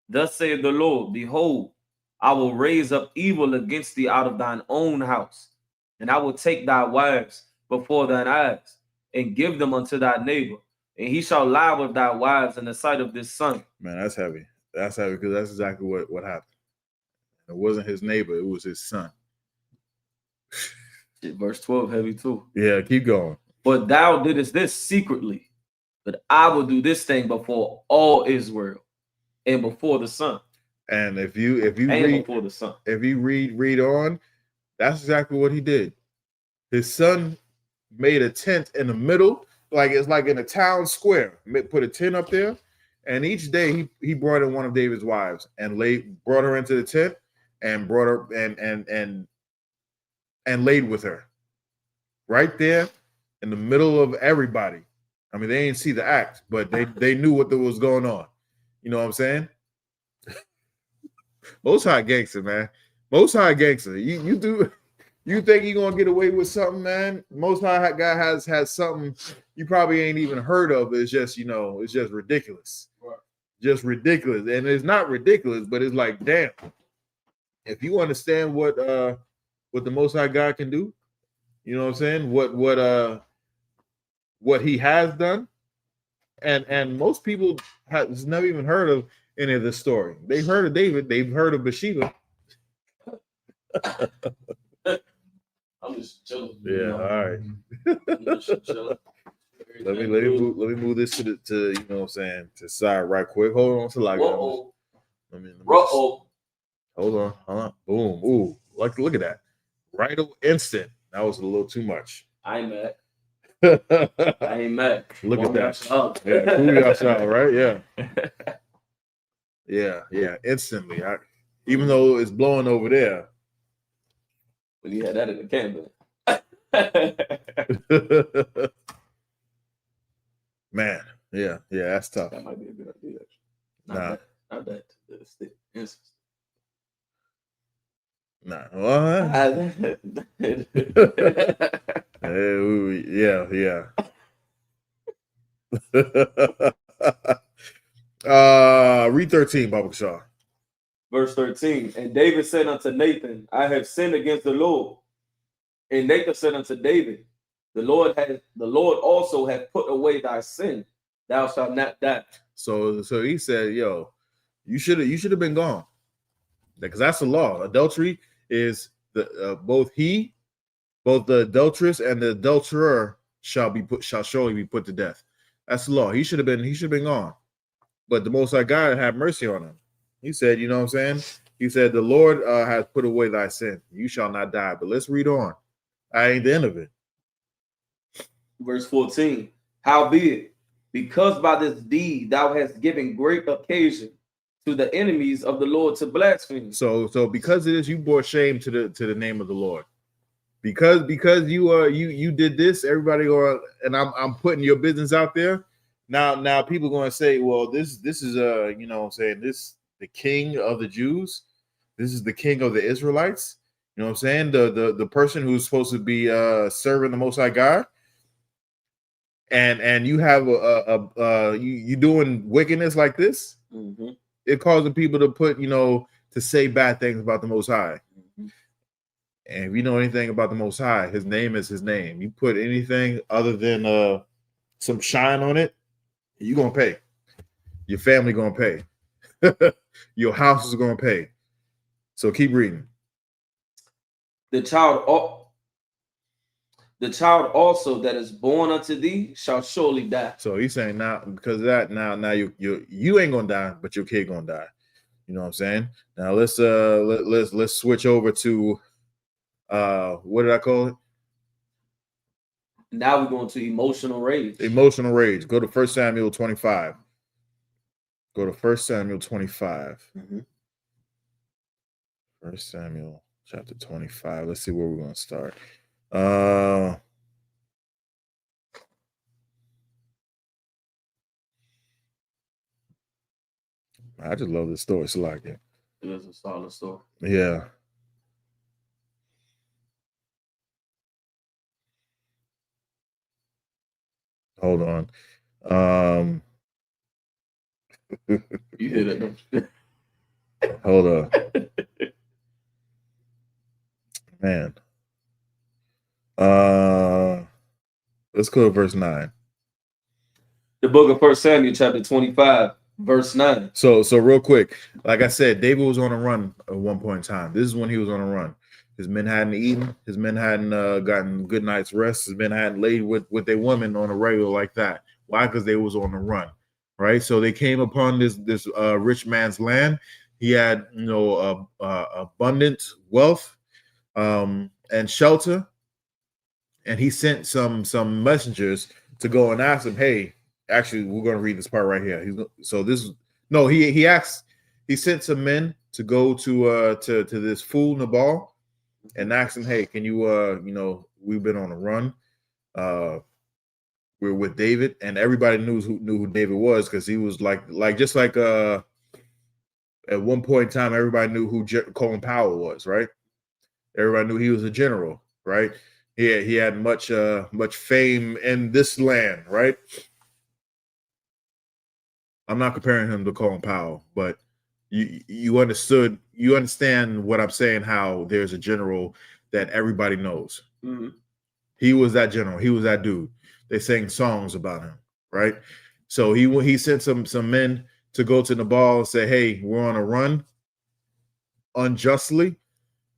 Thus saith the Lord, behold, I will raise up evil against thee out of thine own house, and I will take thy wives before thine eyes, and give them unto thy neighbor, and he shall lie with thy wives in the sight of this son. Man, that's heavy. That's heavy because that's exactly what happened. It wasn't his neighbor, it was his son. Verse 12, heavy too. Yeah, keep going. But thou didst this secretly, but I will do this thing before all Israel and before the son. And if you and read before the son. If you read on, that's exactly what he did. His son made a tent in the middle, like it's like in a town square. Put a tent up there, and each day he brought in one of David's wives and brought her into the tent and brought her and laid with her right there in the middle of everybody. I mean, they didn't see the act, but they knew what was going on. You know what I'm saying? Most High gangster, man. Most High gangster. You think you're gonna get away with something, man? Most High guy has something you probably ain't even heard of. It's just, it's just ridiculous. Right. Just ridiculous. And it's not ridiculous, but it's like, damn. If you understand what the Most High God can do, you know what I'm saying? What he has done, and most people has never even heard of any of this story. They've heard of David, they've heard of Bathsheba. I'm just chilling. Yeah, all right. I'm just chilling. Let me move this to you know what I'm saying, to side right quick. Hold on till I go. Let me hold on. Boom. Ooh, look at that. Right instant. That was a little too much. I ain't mad. I ain't mad. Look at that. Yeah, cool yourself, right? Yeah. Yeah. Instantly. Even though it's blowing over there. But he had that in the can. Man, yeah, that's tough. That might be a good idea. Not that. Nah. What? Yeah. Read 13, Baba Shaw. Verse 13. And David said unto Nathan, I have sinned against the Lord. And Nathan said unto David, the Lord also hath put away thy sin. Thou shalt not die. So he said, yo, you should have been gone. Because that's the law. Adultery is both the adulteress and the adulterer shall surely be put to death. That's the law. He should have been gone. But the Most High God had mercy on him. He said, you know what I'm saying? He said, the Lord has put away thy sin. You shall not die. But let's read on. I ain't the end of it. Verse 14. Howbeit, because by this deed thou hast given great occasion to the enemies of the Lord to blaspheme. So because of this, you brought shame to the name of the Lord. Because you did this, everybody and I'm putting your business out there. Now people are going to say, well, this is you know what I'm saying, this the king of the Jews. This is the king of the Israelites. You know what I'm saying? The person who's supposed to be serving the Most High God. And you have you doing wickedness like this. Mm-hmm. It causing people to put, to say bad things about the Most High. And if you know anything about the Most High, his name is his name. You put anything other than some shine on it, you're going to pay. Your family going to pay. Your house is going to pay. So keep reading. The child also that is born unto thee shall surely die. So he's saying now, because of that, now you ain't gonna die, but your kid gonna die. You know what I'm saying? Now let's switch over to what did I call it? Now we're going to emotional rage. Emotional rage. Go to 1 Samuel 25. Go to 1 Samuel 25. 1 Samuel chapter 25. Let's see where we're gonna start. I just love this story. It's like it. It is a solid story. Yeah. Hold on. You hear that? Hold on. Man. Let's go to verse 9. The book of 1 Samuel chapter 25, verse 9. So real quick, like I said, David was on a run at one point in time. This is when he was on a run. His men hadn't eaten. His men hadn't gotten good night's rest. His men hadn't laid with their women on a regular like that. Why? Because they was on the run, right? So they came upon this rich man's land. He had abundant wealth and shelter, and he sent some messengers to go and ask him, hey. Actually, we're going to read this part right here. He sent some men to go to this fool Nabal and ask him, hey, can you we've been on a run. We're with David, and everybody knew who David was, because he was like at one point in time, everybody knew who Colin Powell was, right? Everybody knew he was a general, right? He had much fame in this land, right? I'm not comparing him to Colin Powell, but you understand what I'm saying, how there's a general that everybody knows. Mm-hmm. He was that general. He was that dude. They sang songs about him, right? So he sent some men to go to Nabal and say, hey, we're on a run unjustly.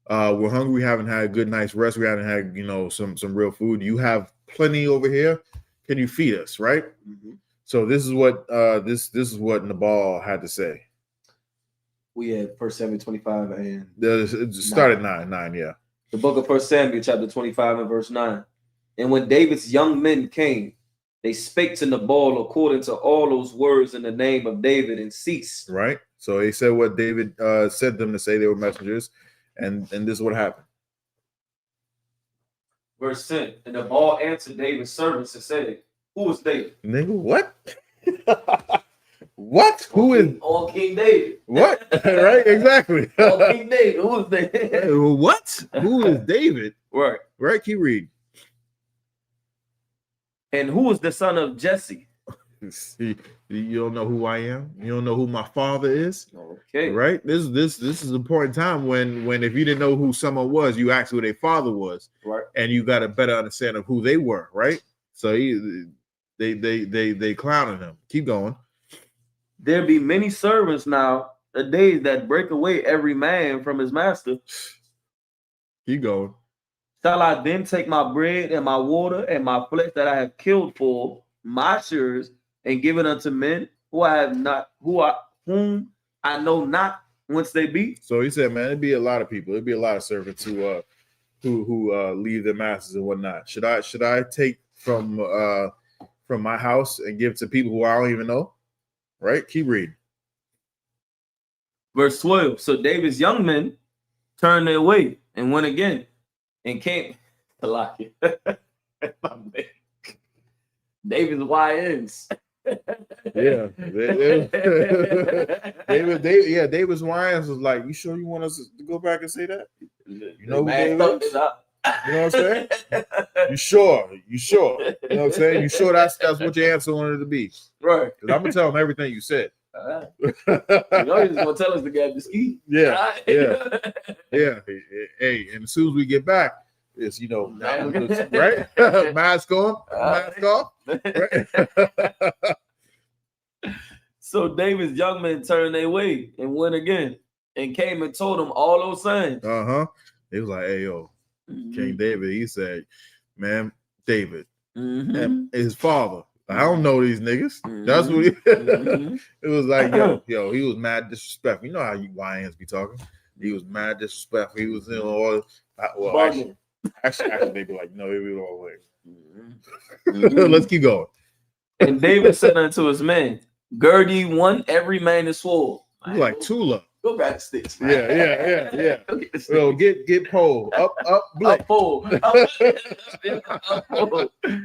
We're hungry. We haven't had a good night's rest. We haven't had, some real food. You have plenty over here. Can you feed us, right? Mm-hmm. So this is what this is what Nabal had to say. We had 1 Samuel 25 and it started 9, yeah. The book of 1 Samuel chapter 25 and verse 9. And when David's young men came, they spake to Nabal according to all those words in the name of David and ceased. Right. So he said what David said them to say. They were messengers, and this is what happened. Verse 10. And Nabal answered David's servants and said, who is David? Nigga, what? What? Who is King David? What? Right? Exactly. King David. Who is David? What? Who is David? Right. Right. Keep reading. And who is the son of Jesse? See, you don't know who I am. You don't know who my father is. Okay. Right. This is a point in time when if you didn't know who someone was, you asked who their father was. Right. And you got a better understanding of who they were. Right. So they clowning him. Keep going. There be many servants now a day that break away every man from his master. Keep going. Shall I then take my bread and my water and my flesh that I have killed for my shares and give it unto men whom I know not whence they be? So he said, man, it'd be a lot of people. It'd be a lot of servants who leave their masters and whatnot. Should I take from my house and give to people who I don't even know? Right? Keep reading. Verse 12. So David's young men turned their way and went again and came to lock it. David's YNs. Yeah. David's YNs was like, you sure you want us to go back and say that? You know who David is? You know what I'm saying? You sure? You know what I'm saying? You sure that's what your answer wanted to be? Right. Because I'm gonna tell him everything you said. You know he's gonna tell us to get the ski. Yeah, yeah, yeah. Hey, and as soon as we get back, it's right? Mask on, mask off. Right? So David's young men turned their way and went again, and came and told him all those signs. It was like, hey yo, King David. He said, man, David, and his father. I don't know these niggas. That's what he. It was like, yo, he was mad disrespectful. You know how you YNs be talking. He was mad disrespectful. He was all. Well, actually, they be like, no, they be all way. Let's keep going. And David said unto his men, gird ye one every man his sword. Like Tula. Go back to sticks, man. Yeah. So get pole up, blick. Up pole.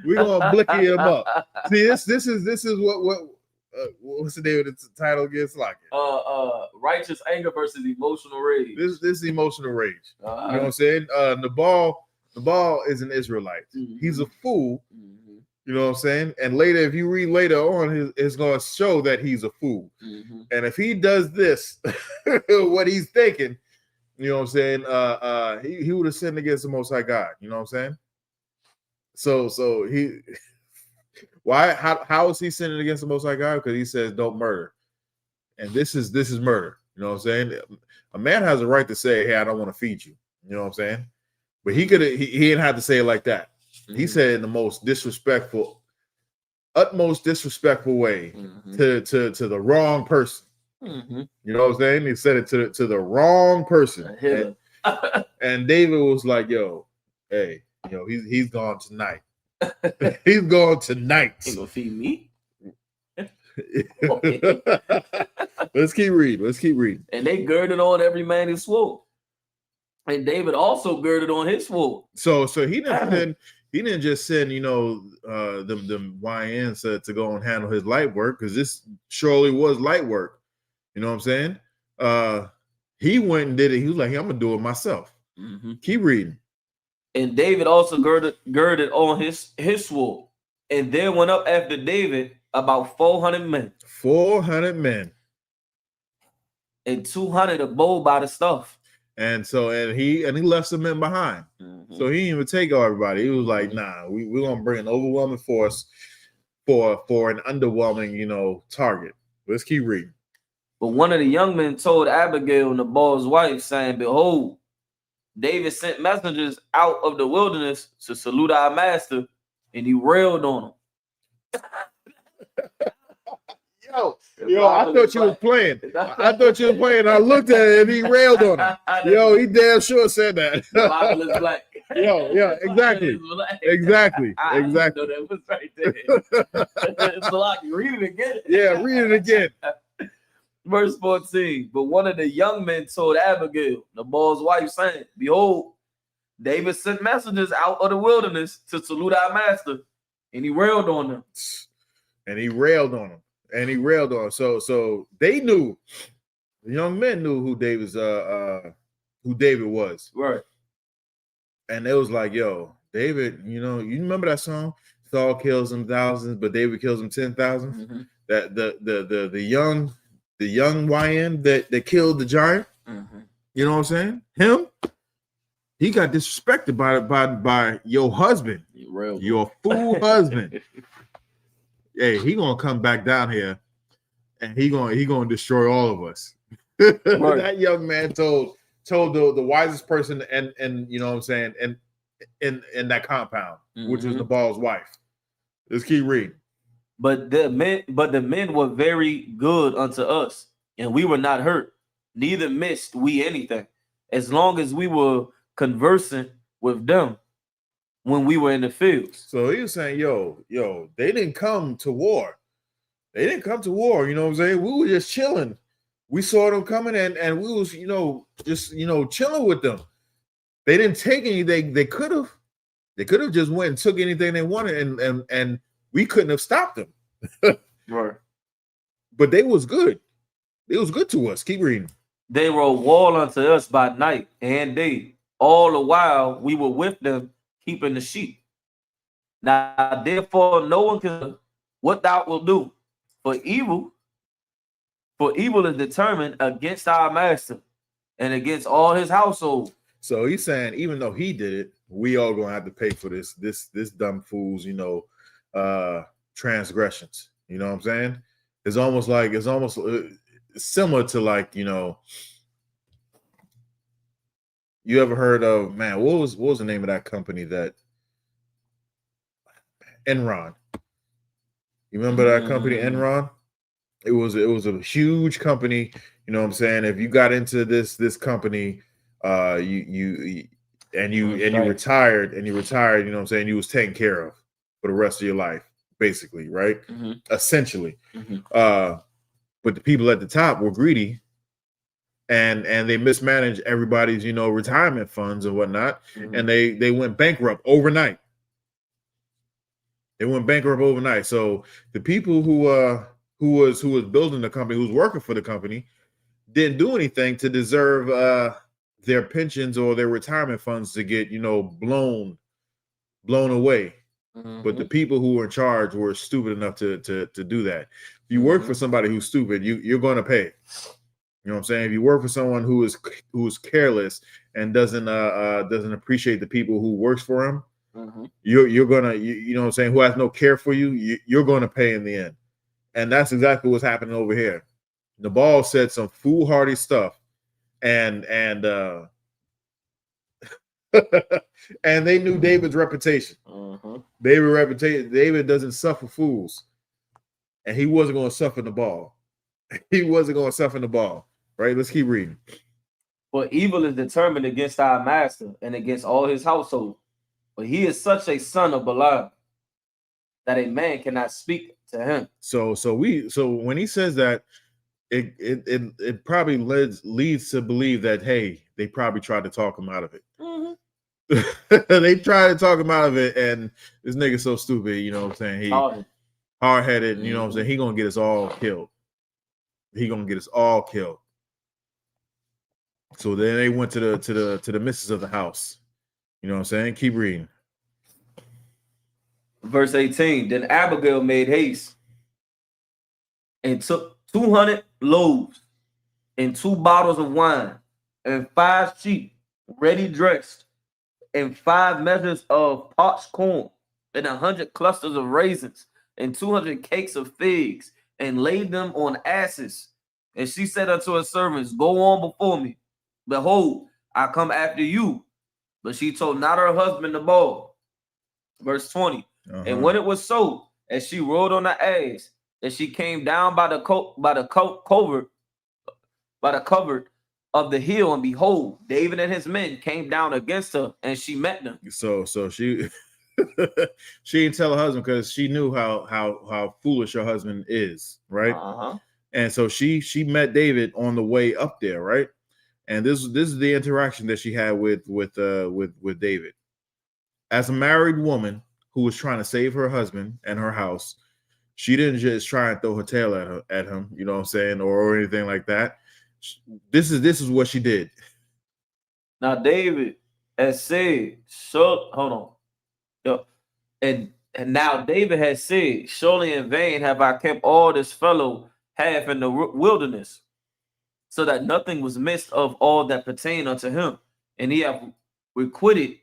We gonna blicky him up. See, this is what's the name of the title gets like it? Righteous anger versus emotional rage. This emotional rage. You know what I'm saying? Nabal is an Israelite. He's a fool. You know what I'm saying? And later, if you read later on, it's going to show that he's a fool. And if he does this, what he's thinking, you know what I'm saying? He would have sinned against the Most High God. You know what I'm saying? So he, why? How is he sinning against the Most High God? Because he says don't murder, and this is murder. You know what I'm saying? A man has a right to say, hey, I don't want to feed you. You know what I'm saying? But he didn't have to say it like that. He said in the most disrespectful, utmost disrespectful way to the wrong person. You know what I'm saying? He said it to the wrong person. And David was like, yo, hey, he's gone tonight. He's gone tonight. He gonna feed me? Let's keep reading. And they girded on every man his sword. And David also girded on his sword. So he didn't just send, them YNs to go and handle his light work, because this surely was light work. You know what I'm saying? He went and did it. He was like, hey, I'm gonna do it myself. Keep reading. And David also girded on his sword, and there went up after David about 400 men. 400 men. And 200 abode by the stuff. And he left some men behind. So he didn't even take everybody. He was like, nah, we're gonna bring an overwhelming force for an underwhelming, target. Let's keep reading. But one of the young men told Abigail, Nabal's wife, saying, behold, David sent messengers out of the wilderness to salute our master, and he railed on him. Yo, I thought you was playing. I thought you was playing. I looked at it and he railed on him. Yo, he damn sure said that. The Bible is black. Yo, exactly. Exactly. I know that was right there. So I can read it again. Yeah, read it again. Verse 14. But one of the young men told Abigail, Nabal's wife, saying, behold, David sent messengers out of the wilderness to salute our master, and he railed on them. So they knew, the young men knew who David was. Right. And it was like, yo, David, you remember that song? Saul kills him thousands, but David kills him 10,000. That the young YN that killed the giant. You know what I'm saying? Him, he got disrespected by your husband, your fool husband. Hey, he gonna come back down here, and he gonna destroy all of us. Right. That young man told the wisest person, and you know what I'm saying, and in that compound, which was Nabal's wife. Let's keep reading. But the men were very good unto us, and we were not hurt, neither missed we anything, as long as we were conversing with them when we were in the fields. So he was saying, yo, they didn't come to war. You know what I'm saying? We were just chilling. We saw them coming, and we was, just chilling with them. They didn't take anything. They could have just went and took anything they wanted, and we couldn't have stopped them. Right. But they was good. It was good to us. Keep reading. They were a wall unto us by night and day. All the while we were with them, keeping the sheep. Now, therefore, no one can what thou wilt do for evil, For evil is determined against our master and against all his household. So he's saying, even though he did it, we all gonna have to pay for this dumb fool's, transgressions. You know what I'm saying? It's almost similar to, like, you ever heard of, man, what was the name of that company that Enron? You remember that company, Enron? It was a huge company. You know what I'm saying? If you got into this company, you retired, you know what I'm saying, you was taken care of for the rest of your life, basically, right? Essentially. But the people at the top were greedy, and they mismanaged everybody's, retirement funds and whatnot, and they went bankrupt overnight. So the people who was building the company, who was working for the company, didn't do anything to deserve their pensions or their retirement funds to get, blown away. But the people who were in charge were stupid enough to do that. If you work for somebody who's stupid, you're going to pay. You know what I'm saying? If you work for someone who is careless and doesn't appreciate the people who works for him, you're gonna, you know what I'm saying, who has no care for you, you're going to pay in the end. And that's exactly what's happening over here. Nabal said some foolhardy stuff, and and they knew David's reputation. David doesn't suffer fools, and he wasn't going to suffer Nabal. Right? Let's keep reading. For evil is determined against our master and against all his household. But he is such a son of Belial that a man cannot speak to him. So when he says that, it probably leads to believe that, hey, they probably tried to talk him out of it. They tried to talk him out of it, and this nigga's so stupid, you know what I'm saying? He hard-headed, you know what I'm saying? He gonna get us all killed. So then they went to the missus of the house. You know what I'm saying? Keep reading. Verse 18. Then Abigail made haste and took 200 loaves and 2 bottles of wine and 5 sheep ready dressed and 5 measures of parched corn and 100 clusters of raisins and 200 cakes of figs, and laid them on asses. And she said unto her servants, Go on before me. Behold, I come after you. But she told not her husband Nabal. Verse 20. And when it was so, as she rode on the ass, that she came down by the covert of the hill, and behold, David and his men came down against her, and she met them. So she she didn't tell her husband, because she knew how foolish her husband is, right? And so she met David on the way up there, right? And this is the interaction that she had with David. As a married woman who was trying to save her husband and her house, she didn't just try and throw her tail at him, you know what I'm saying, or anything like that. This is what she did. Now David has said, hold on. And now David has said, surely in vain have I kept all this fellow half in the wilderness, so that nothing was missed of all that pertained unto him, and he have requited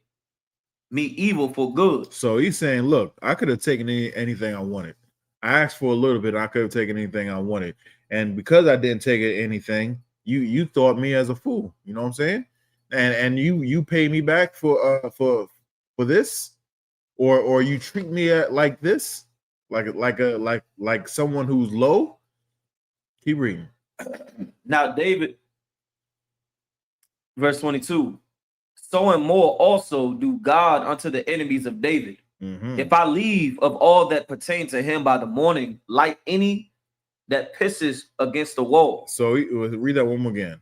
me evil for good. So he's saying, look, I could have taken anything I wanted. I asked for a little bit, I could have taken anything I wanted. And because I didn't take anything, you thought me as a fool. You know what I'm saying? And you pay me back for this, or you treat me like this, like someone who's low. Keep reading. Now David, verse 22. So and more also do God unto the enemies of David. If I leave of all that pertain to him by the morning, like any that pisses against the wall. So read that one more again.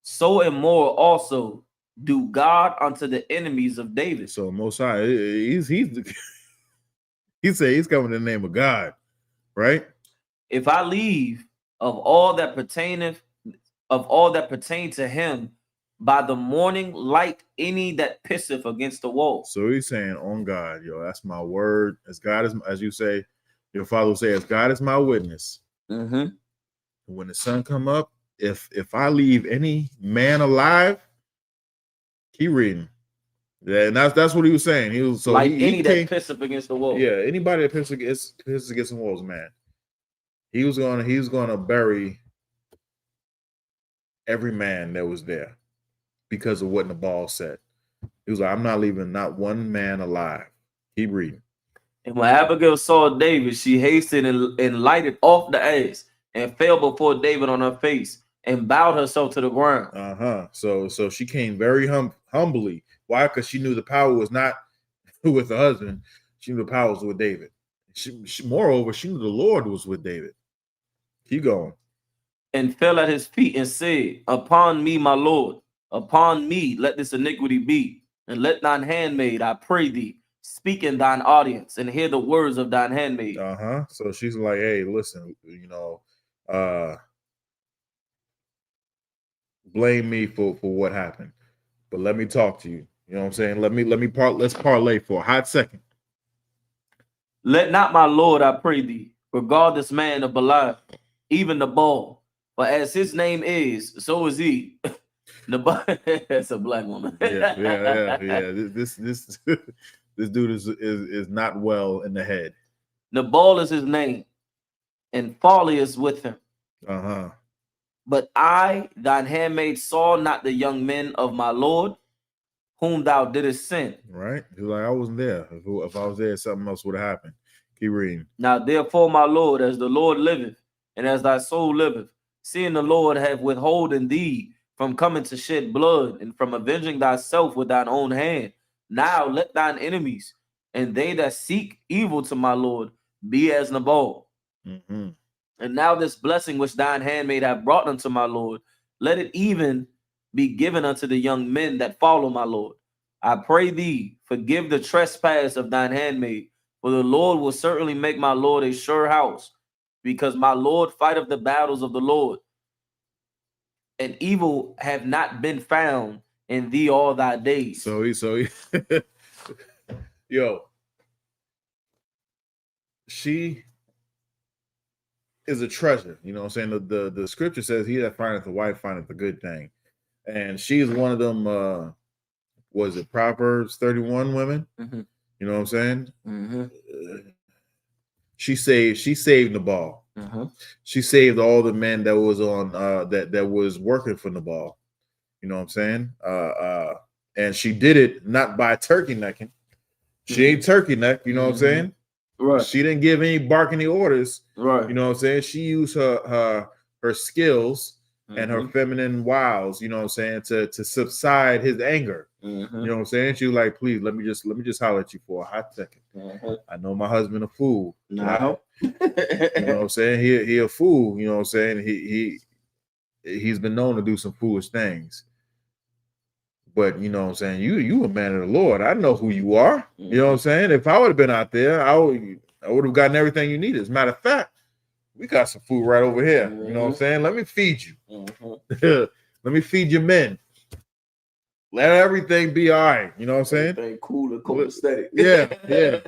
So and more also do God unto the enemies of David. So Most High, he said he's coming in the name of God, right? If I leave of all that pertain to him by the morning, like any that pisseth against the wall. So he's saying, on God, yo, that's my word. As God is, as you say, your father will say, as God is my witness. when the sun come up, if I leave any man alive, keep reading. Yeah, and that's what he was saying. He was like he any came, that piss up against the wall. yeah, anybody that pisses against the walls, man. He was gonna bury every man that was there because of what Nabal said. He was like, I'm not leaving not one man alive. Keep reading. And when Abigail saw David, she hasted and lighted off the ass and fell before David on her face and bowed herself to the ground. So she came very humbly. Why? Because she knew the power was not with her husband. She knew the power was with David. Moreover, she knew the Lord was with David. Keep going. And fell at his feet and said, Upon me, my Lord, upon me let this iniquity be, and let thine handmaid, I pray thee, speak in thine audience and hear the words of thine handmaid. So she's like, hey, listen, blame me for what happened, but let me talk to you. You know what I'm saying? Let's parlay for a hot second. Let not my Lord, I pray thee, regard this man of Belial, even Nabal, but as his name is, so is he. Nabal, that's a black woman. Yeah. This this dude is not well in the head. Nabal is his name, and folly is with him. But I, thine handmaid, saw not the young men of my Lord, whom thou didst send. Right? He's like, I wasn't there. If I was there, something else would have happened. Keep reading. Now, therefore, my Lord, as the Lord liveth, and as thy soul liveth, seeing the Lord have withholden thee from coming to shed blood, and from avenging thyself with thine own hand, now let thine enemies, and they that seek evil to my Lord, be as Nabal. And now this blessing which thine handmaid hath brought unto my Lord, let it even be given unto the young men that follow my Lord. I pray thee, forgive the trespass of thine handmaid, for the Lord will certainly make my Lord a sure house, because my Lord fighteth the battles of the Lord, and evil have not been found in thee all thy days. So she is a treasure. You know what I'm saying? The scripture says, he that findeth a wife findeth a good thing. And she's one of them, was it Proverbs 31 women? You know what I'm saying? She saved Nabal. She saved all the men that was on that was working for Nabal. You know what I'm saying? And she did it not by turkey necking. She ain't turkey neck, you know what I'm saying? Right. She didn't give any barking orders. Right. You know what I'm saying? She used her skills and her feminine wiles, you know what I'm saying, to subside his anger. You know what I'm saying? She was like, please, let me just holler at you for a hot second. I know my husband a fool. No. You know what I'm saying? He a fool, you know what I'm saying? He's been known to do some foolish things. But you know what I'm saying? You a man of the Lord. I know who you are. You know what I'm saying? If I would have been out there, I would have gotten everything you needed. As a matter of fact, we got some food right over here. You know what I'm saying? Let me feed you. Let me feed your men. Let everything be all right. You know what I'm saying? Everything cool and copacetic. Yeah.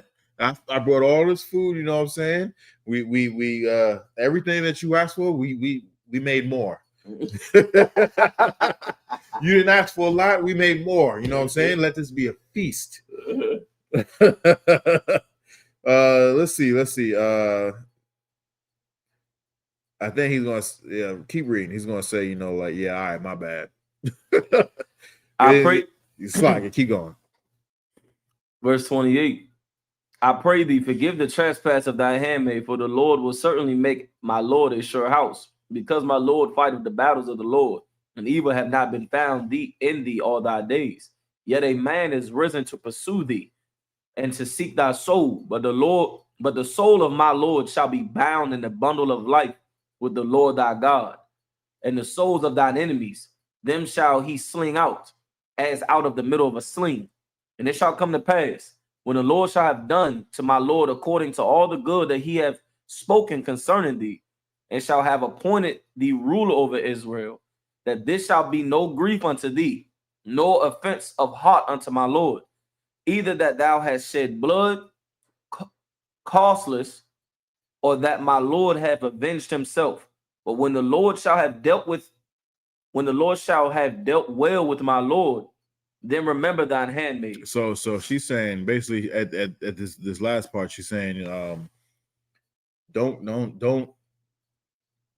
I brought all this food, you know what I'm saying? We everything that you asked for, we made more. You didn't ask for a lot, we made more. You know what I'm saying? Let this be a feast. Let's see. I think he's gonna keep reading. He's gonna say, all right, my bad. I pray. Slide, keep going. Verse 28. I pray thee, forgive the trespass of thy handmaid, for the Lord will certainly make my Lord a sure house, because my Lord fighteth the battles of the Lord, and evil have not been found in thee all thy days. Yet a man is risen to pursue thee and to seek thy soul, but the soul of my Lord shall be bound in the bundle of life with the Lord thy God, and the souls of thine enemies, them shall he sling out, as out of the middle of a sling. And it shall come to pass, when the Lord shall have done to my Lord according to all the good that he hath spoken concerning thee, and shall have appointed thee ruler over Israel, that this shall be no grief unto thee, nor offense of heart unto my Lord, either that thou hast shed blood costless, or that my Lord hath avenged himself. But when the Lord shall have dealt well with my Lord, then remember thine handmaid. So she's saying basically at this last part, she's saying, don't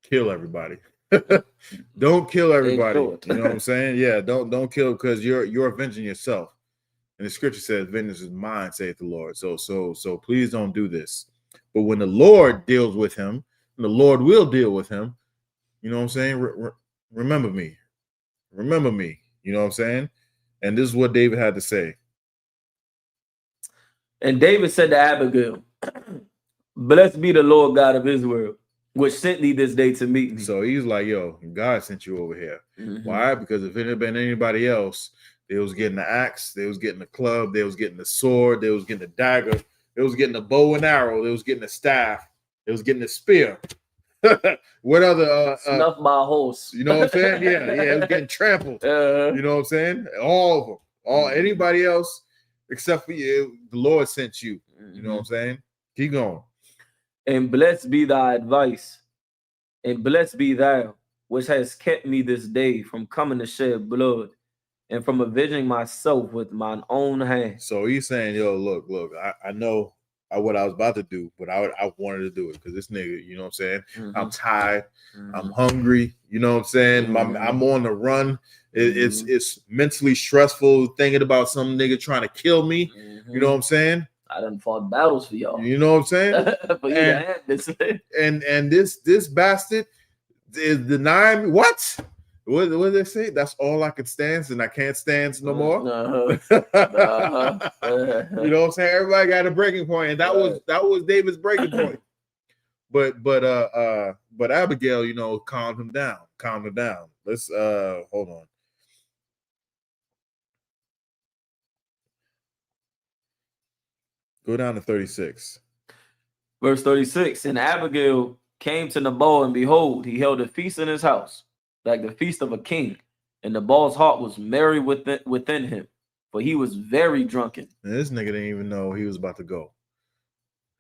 kill everybody. Don't kill everybody. You know what I'm saying? Yeah, don't kill, because you're avenging yourself. And the scripture says, vengeance is mine, saith the Lord. So please don't do this. But when the Lord deals with him, and the Lord will deal with him, you know what I'm saying? Remember me. Remember me. You know what I'm saying? And this is what David had to say. And David said to Abigail, blessed be the Lord God of Israel, which sent thee this day to meet me. So he's like, yo, God sent you over here. Why? Because if it had been anybody else, they was getting the axe, they was getting the club, they was getting the sword, they was getting the dagger, they was getting the bow and arrow, they was getting the staff, they was getting the spear. What other snuff by a horse? You know what I'm saying? Yeah, it was getting trampled. You know what I'm saying? All of them, anybody else except for you, the Lord sent you. You know what I'm saying? Keep going. And blessed be thy advice, and blessed be thou, which has kept me this day from coming to shed blood, and from avenging myself with mine own hand. So he's saying, yo, look, I know what I was about to do, but I wanted to do it because this nigga, you know what I'm saying? I'm tired. I'm hungry. You know what I'm saying? I'm on the run. It's mentally stressful thinking about some nigga trying to kill me. You know what I'm saying? I done fought battles for y'all. You know what I'm saying? For you to have this. And this bastard is denying me. What did they say? That's all I could stand, and I can't stand no more. You know what I'm saying? Everybody got a breaking point, and that was David's breaking point. But Abigail, you know, calmed him down. Let's hold on. Go down to 36. Verse 36. And Abigail came to Nabal, and behold, he held a feast in his house, like the feast of a king. And Nabal's heart was merry within him, for he was very drunken. And this nigga didn't even know he was about to go.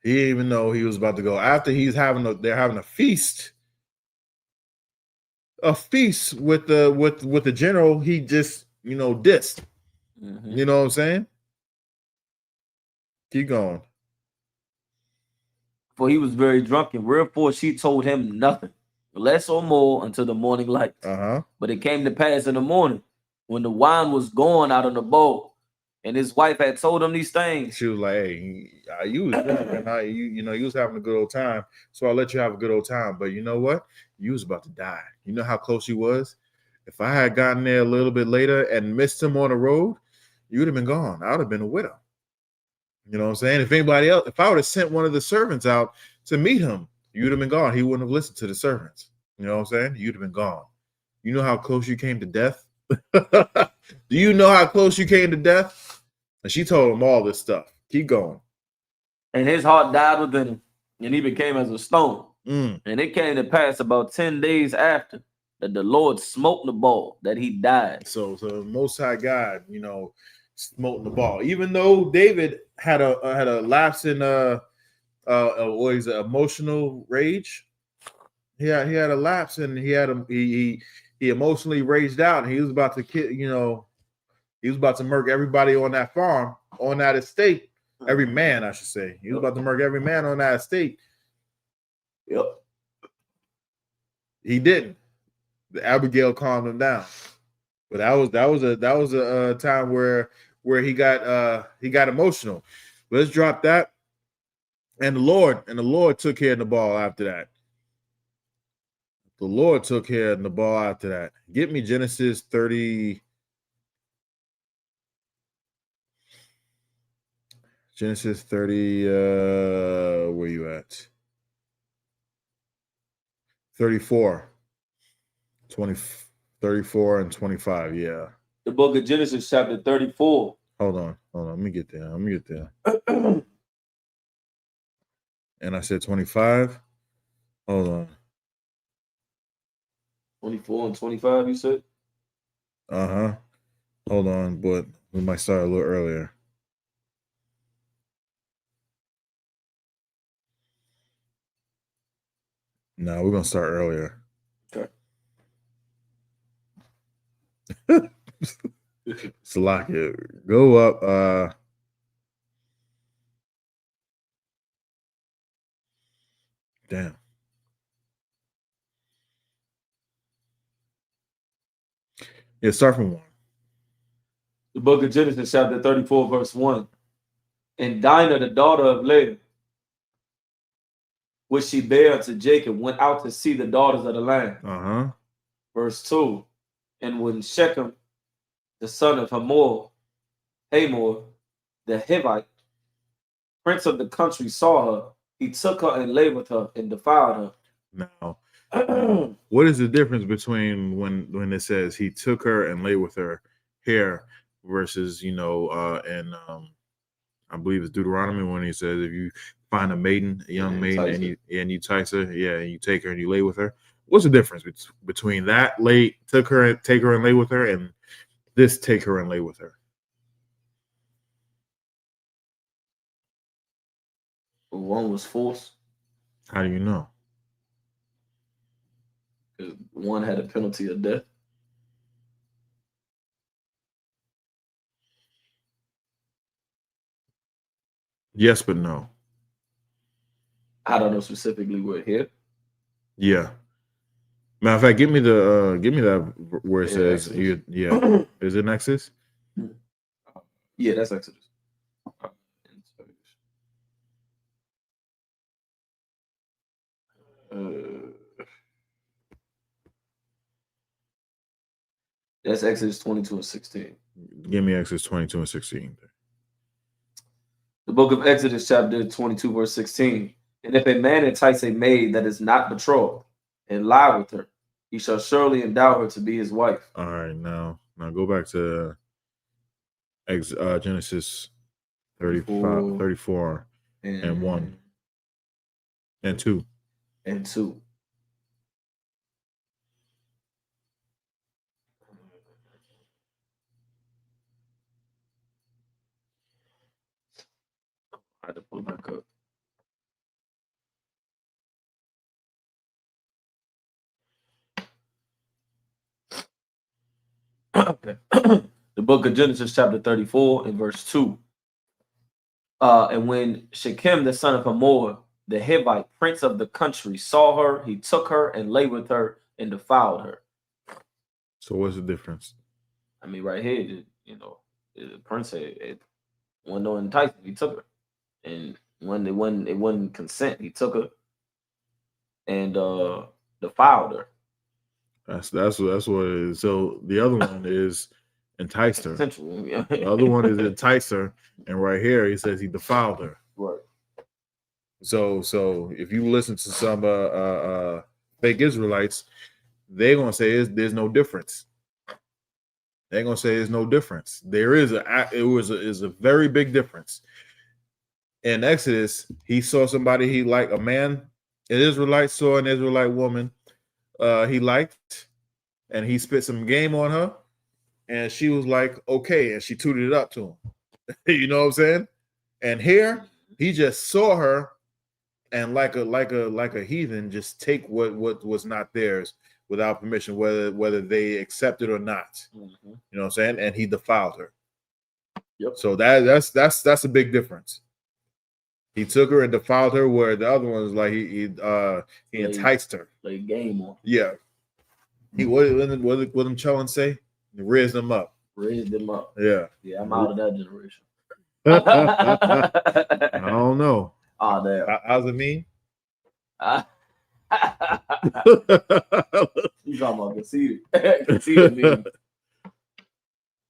He didn't even know he was about to go. After they're having a feast. A feast with the general, he just, you know, dissed. You know what I'm saying? Keep going. For he was very drunken, wherefore she told him nothing, less or more, until the morning light. But it came to pass in the morning, when the wine was gone out of the bowl, and his wife had told him these things. She was like, hey, you was drunk, and you know, you was having a good old time, so I'll let you have a good old time. But you know what? You was about to die. You know how close you was? If I had gotten there a little bit later and missed him on the road, you would have been gone. I would have been a widow. You know what I'm saying? If anybody else, if I would have sent one of the servants out to meet him, you would have been gone. He wouldn't have listened to the servants. You know what I'm saying? You'd have been gone. You know how close you came to death? Do you know how close you came to death? And she told him all this stuff. Keep going. And his heart died within him, and he became as a stone. And it came to pass about 10 days after that the Lord smote Nabal, that he died. So the Most High God, you know, smote Nabal. Even though David had a lapse in what is it, emotional rage. He had a lapse, and he emotionally raged out, and he was about to kill, you know, he was about to murk everybody on that farm, on that estate. Every man, I should say. He was about to murk every man on that estate. Yep. He didn't. The Abigail calmed him down. But that was a time where he got emotional. Let's drop that. And the Lord took care of Nabal after that. The Lord took care of Nabal after that. Get me Genesis 30. Genesis 30, where you at? 34. 34 and 25, yeah. The book of Genesis, chapter 34. Hold on. Let me get there. And I said 25. Hold on. 24 and 25, you said? Hold on, but we might start a little earlier. No, we're gonna start earlier. Salakia, go up. Damn. Yeah, start from 1. The book of Genesis, chapter 34, verse 1. And Dinah, the daughter of Leah, which she bare unto Jacob, went out to see the daughters of the land. Verse 2. And when Shechem, the son of Hamor, the Hivite, prince of the country, saw her, he took her and lay with her and defiled her. Now, what is the difference between when it says he took her and lay with her here versus, and I believe it's Deuteronomy when he says if you find a maiden, a young maiden, and you entice her, and you take her and you lay with her. What's the difference between that take her and lay with her, and this take her and lay with her? One was forced. How do you know? Because one had a penalty of death. Yes, but no. I don't know specifically where here. Yeah. Matter of fact, give me that where it says Exodus. Yeah. Is it Exodus? Yeah, that's Exodus. That's Exodus 22 and 16. Give me Exodus 22 and 16. The book of Exodus, chapter 22, verse 16. And if a man entice a maid that is not betrothed and lie with her, he shall surely endow her to be his wife. All right, now go back to Genesis 34 and 1 and 2. And 2. I had to pull it back up. Okay. The book of Genesis, chapter 34, and verse 2. And when Shechem, the son of Hamor, the Hivite, prince of the country, saw her, he took her and lay with her and defiled her. So what's the difference? I mean, right here, the prince had one no enticement, he took her. And when it wasn't consent, he took her and defiled her. That's what it is. So the other one is enticed her. The other one is enticed her, and right here he says he defiled her. Right. So if you listen to some fake Israelites, they're gonna say there's no difference. They're gonna say there's no difference. There is a very big difference. In Exodus, he saw somebody he liked, a man, an Israelite saw an Israelite woman he liked, and he spit some game on her, and she was like, okay, and she tooted it up to him. You know what I'm saying? And here he just saw her, and like a heathen, just take what was not theirs without permission, whether they accept it or not. You know what I'm saying? And he defiled her. Yep. So that's a big difference. He took her and defiled her, where the other one was like he enticed her. Like game on. Yeah. What them children say? He raised them up. Raised them up. Yeah. Yeah, I'm out of that generation. I don't know. Oh, damn. How's it mean? You talking about conceited. Conceited mean.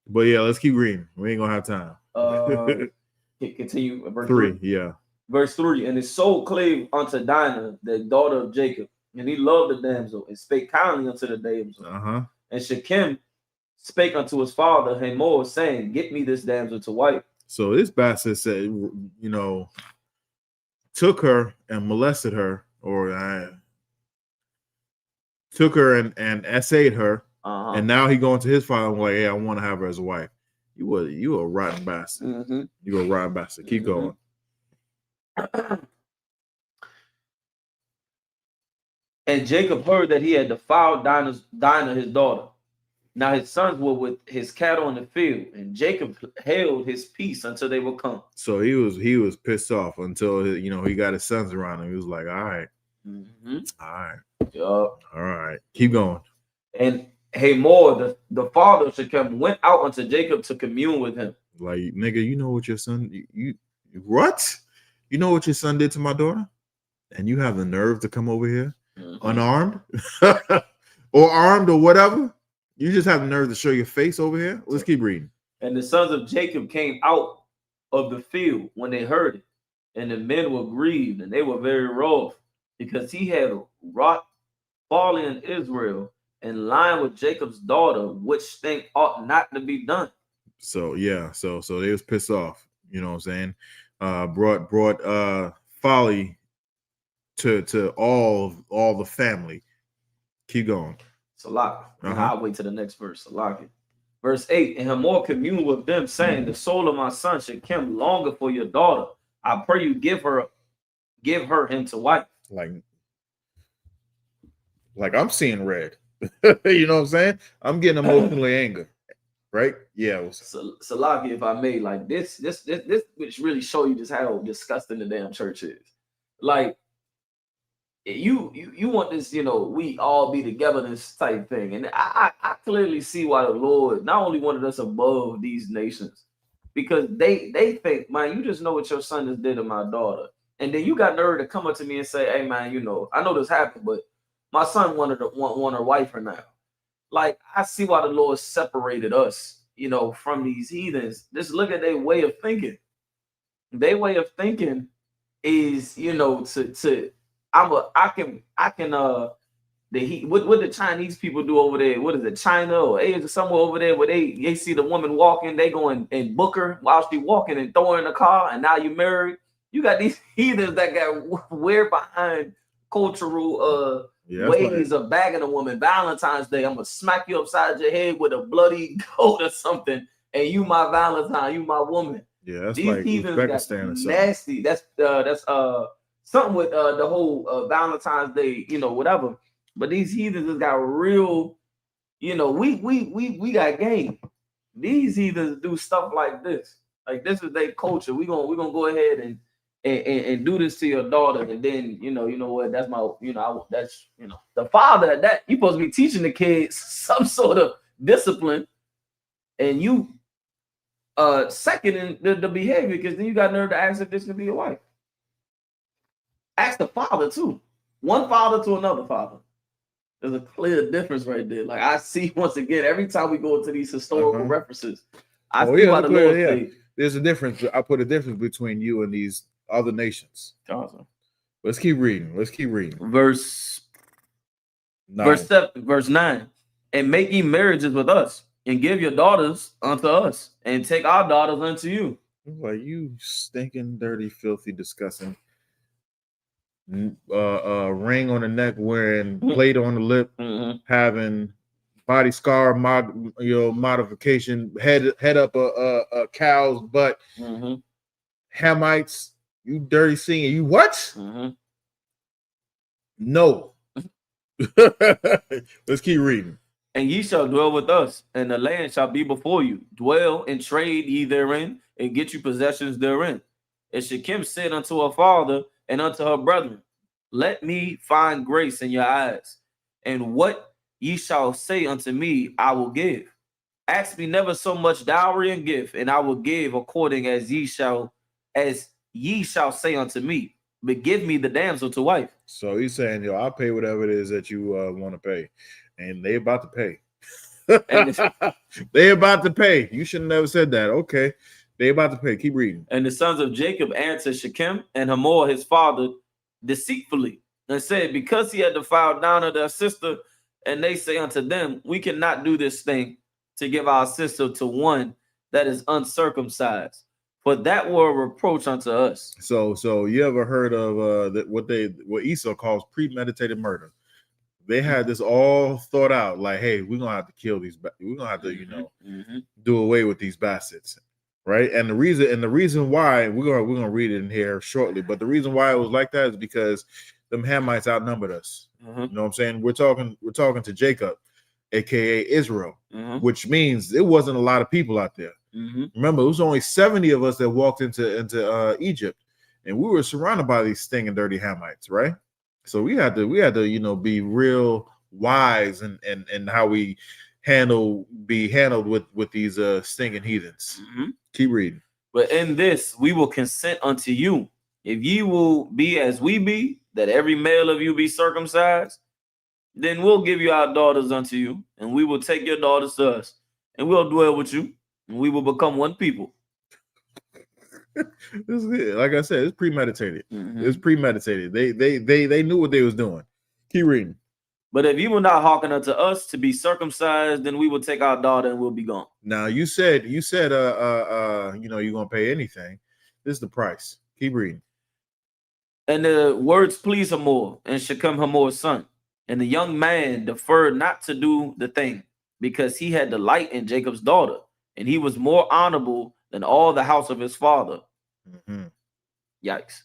But yeah, let's keep reading. We ain't gonna have time. Continue. Verse 3, yeah. Verse 3. And his soul clave unto Dinah, the daughter of Jacob, and he loved the damsel, and spake kindly unto the damsel. And Shechem spake unto his father Hamor, saying, get me this damsel to wife. So this bastard said, took her and molested her, or took her and essayed her, and now he going to his father and like, hey, I want to have her as a wife. You a rotten bastard. You a rotten bastard. Keep going. And Jacob heard that he had defiled Dinah his daughter. Now his sons were with his cattle in the field, and Jacob held his peace until they were come. So he was pissed off until he got his sons around him. He was like, all right, all right, all right, keep going. And Hamor, the father of Shechem, went out unto Jacob to commune with him. Like, nigga, you know what your son what? You know what your son did to my daughter? And you have the nerve to come over here unarmed or armed or whatever? You just have the nerve to show your face over here? Let's keep reading. And the sons of Jacob came out of the field when they heard it. And the men were grieved, and they were very wroth, because he had wrought folly in Israel, in line with Jacob's daughter, which thing ought not to be done. So yeah, so they was pissed off. You know what I'm saying? Brought folly to all the family. Keep going. Salak. I'll wait to the next verse. Salak. Verse 8. And Hamor communed with them, saying, the soul of my son Shechem longer for your daughter. I pray you give her him to wife. Like I'm seeing red. You know what I'm saying? I'm getting emotionally angry. Right? Yeah. Salaki, if I may, like this which really show you just how disgusting the damn church is. Like you want this, we all be together, this type thing. And I clearly see why the Lord not only wanted us above these nations, because they think, man, you just know what your son just did to my daughter. And then you got nerve to come up to me and say, hey man, I know this happened, but my son want her wife or now. Like, I see why the Lord separated us, from these heathens. Just look at their way of thinking. Their way of thinking is, what the Chinese people do over there? What is it, China or Asia, somewhere over there, where they see the woman walking, they go and book her while she walking and throw her in the car, and now you married. You got these heathens that got weird behind cultural ways of bagging a woman. Valentine's Day, I'm gonna smack you upside your head with a bloody coat or something, and you my Valentine, you my woman. Yeah, that's these like heathens Uzbekistan or something. Nasty. That's something with the whole Valentine's Day, whatever. But these heathens has got real, we got game. These heathens do stuff like this. Like, this is their culture. We're gonna go ahead and do this to your daughter, and then you know what? That's my that's the father that you supposed to be teaching the kids some sort of discipline, and you seconding the behavior, because then you got nerve to ask if this can be your wife. Ask the father too. One father to another father. There's a clear difference right there. Like, I see once again every time we go into these historical references, I see why the Lord say there's a difference. I put a difference between you and these other nations. Awesome. Let's keep reading. Verse 9. And make ye marriages with us, and give your daughters unto us, and take our daughters unto you. Like, you stinking, dirty, filthy, disgusting, ring on the neck, wearing plate on the lip, having body scar modification, head up a cow's butt, Hamites. You dirty singer. You what? No. Let's keep reading. And ye shall dwell with us, and the land shall be before you. Dwell and trade ye therein, and get you possessions therein. And Shechem said unto her father and unto her brethren, let me find grace in your eyes, and what ye shall say unto me, I will give. Ask me never so much dowry and gift, and I will give according as ye shall say unto me. But give me the damsel to wife. So he's saying, I'll pay whatever it is that you want to pay. And they about to pay. They about to pay. You should have never said that. Okay. They about to pay. Keep reading. And the sons of Jacob answered Shechem and Hamor his father deceitfully, and said, because he had defiled Dinah their sister, and they say unto them, we cannot do this thing to give our sister to one that is uncircumcised, for that were a reproach unto us. So you ever heard of what Esau calls premeditated murder? They had this all thought out, like, hey, we're gonna have to kill these, we're gonna have to do away with these bastards, right? And the reason why we're gonna read it in here shortly, but the reason why it was like that is because them Hamites outnumbered us. You know what I'm saying? We're talking to Jacob, aka Israel, Mhm. which means it wasn't a lot of people out there. Mhm. Remember, it was only 70 of us that walked into Egypt, and we were surrounded by these stinking dirty Hamites, right? So we had to be real wise and how we be handled with these stinking heathens. Mhm. Keep reading. But in this we will consent unto you, if ye will be as we be, that every male of you be circumcised, then we'll give you our daughters unto you, and we will take your daughters to us, and we'll dwell with you, and we will become one people. This is it. Like I said, it's premeditated. Mhm. It's premeditated. They knew what they was doing. Keep reading. But if you will not hearken unto us to be circumcised, then we will take our daughter and we'll be gone. Now you said you're gonna pay anything. This is the price. Keep reading. And the words pleased Hamor and Shechem Hamor's son. And the young man deferred not to do the thing, because he had delight in Jacob's daughter, and he was more honorable than all the house of his father. Mm-hmm. Yikes.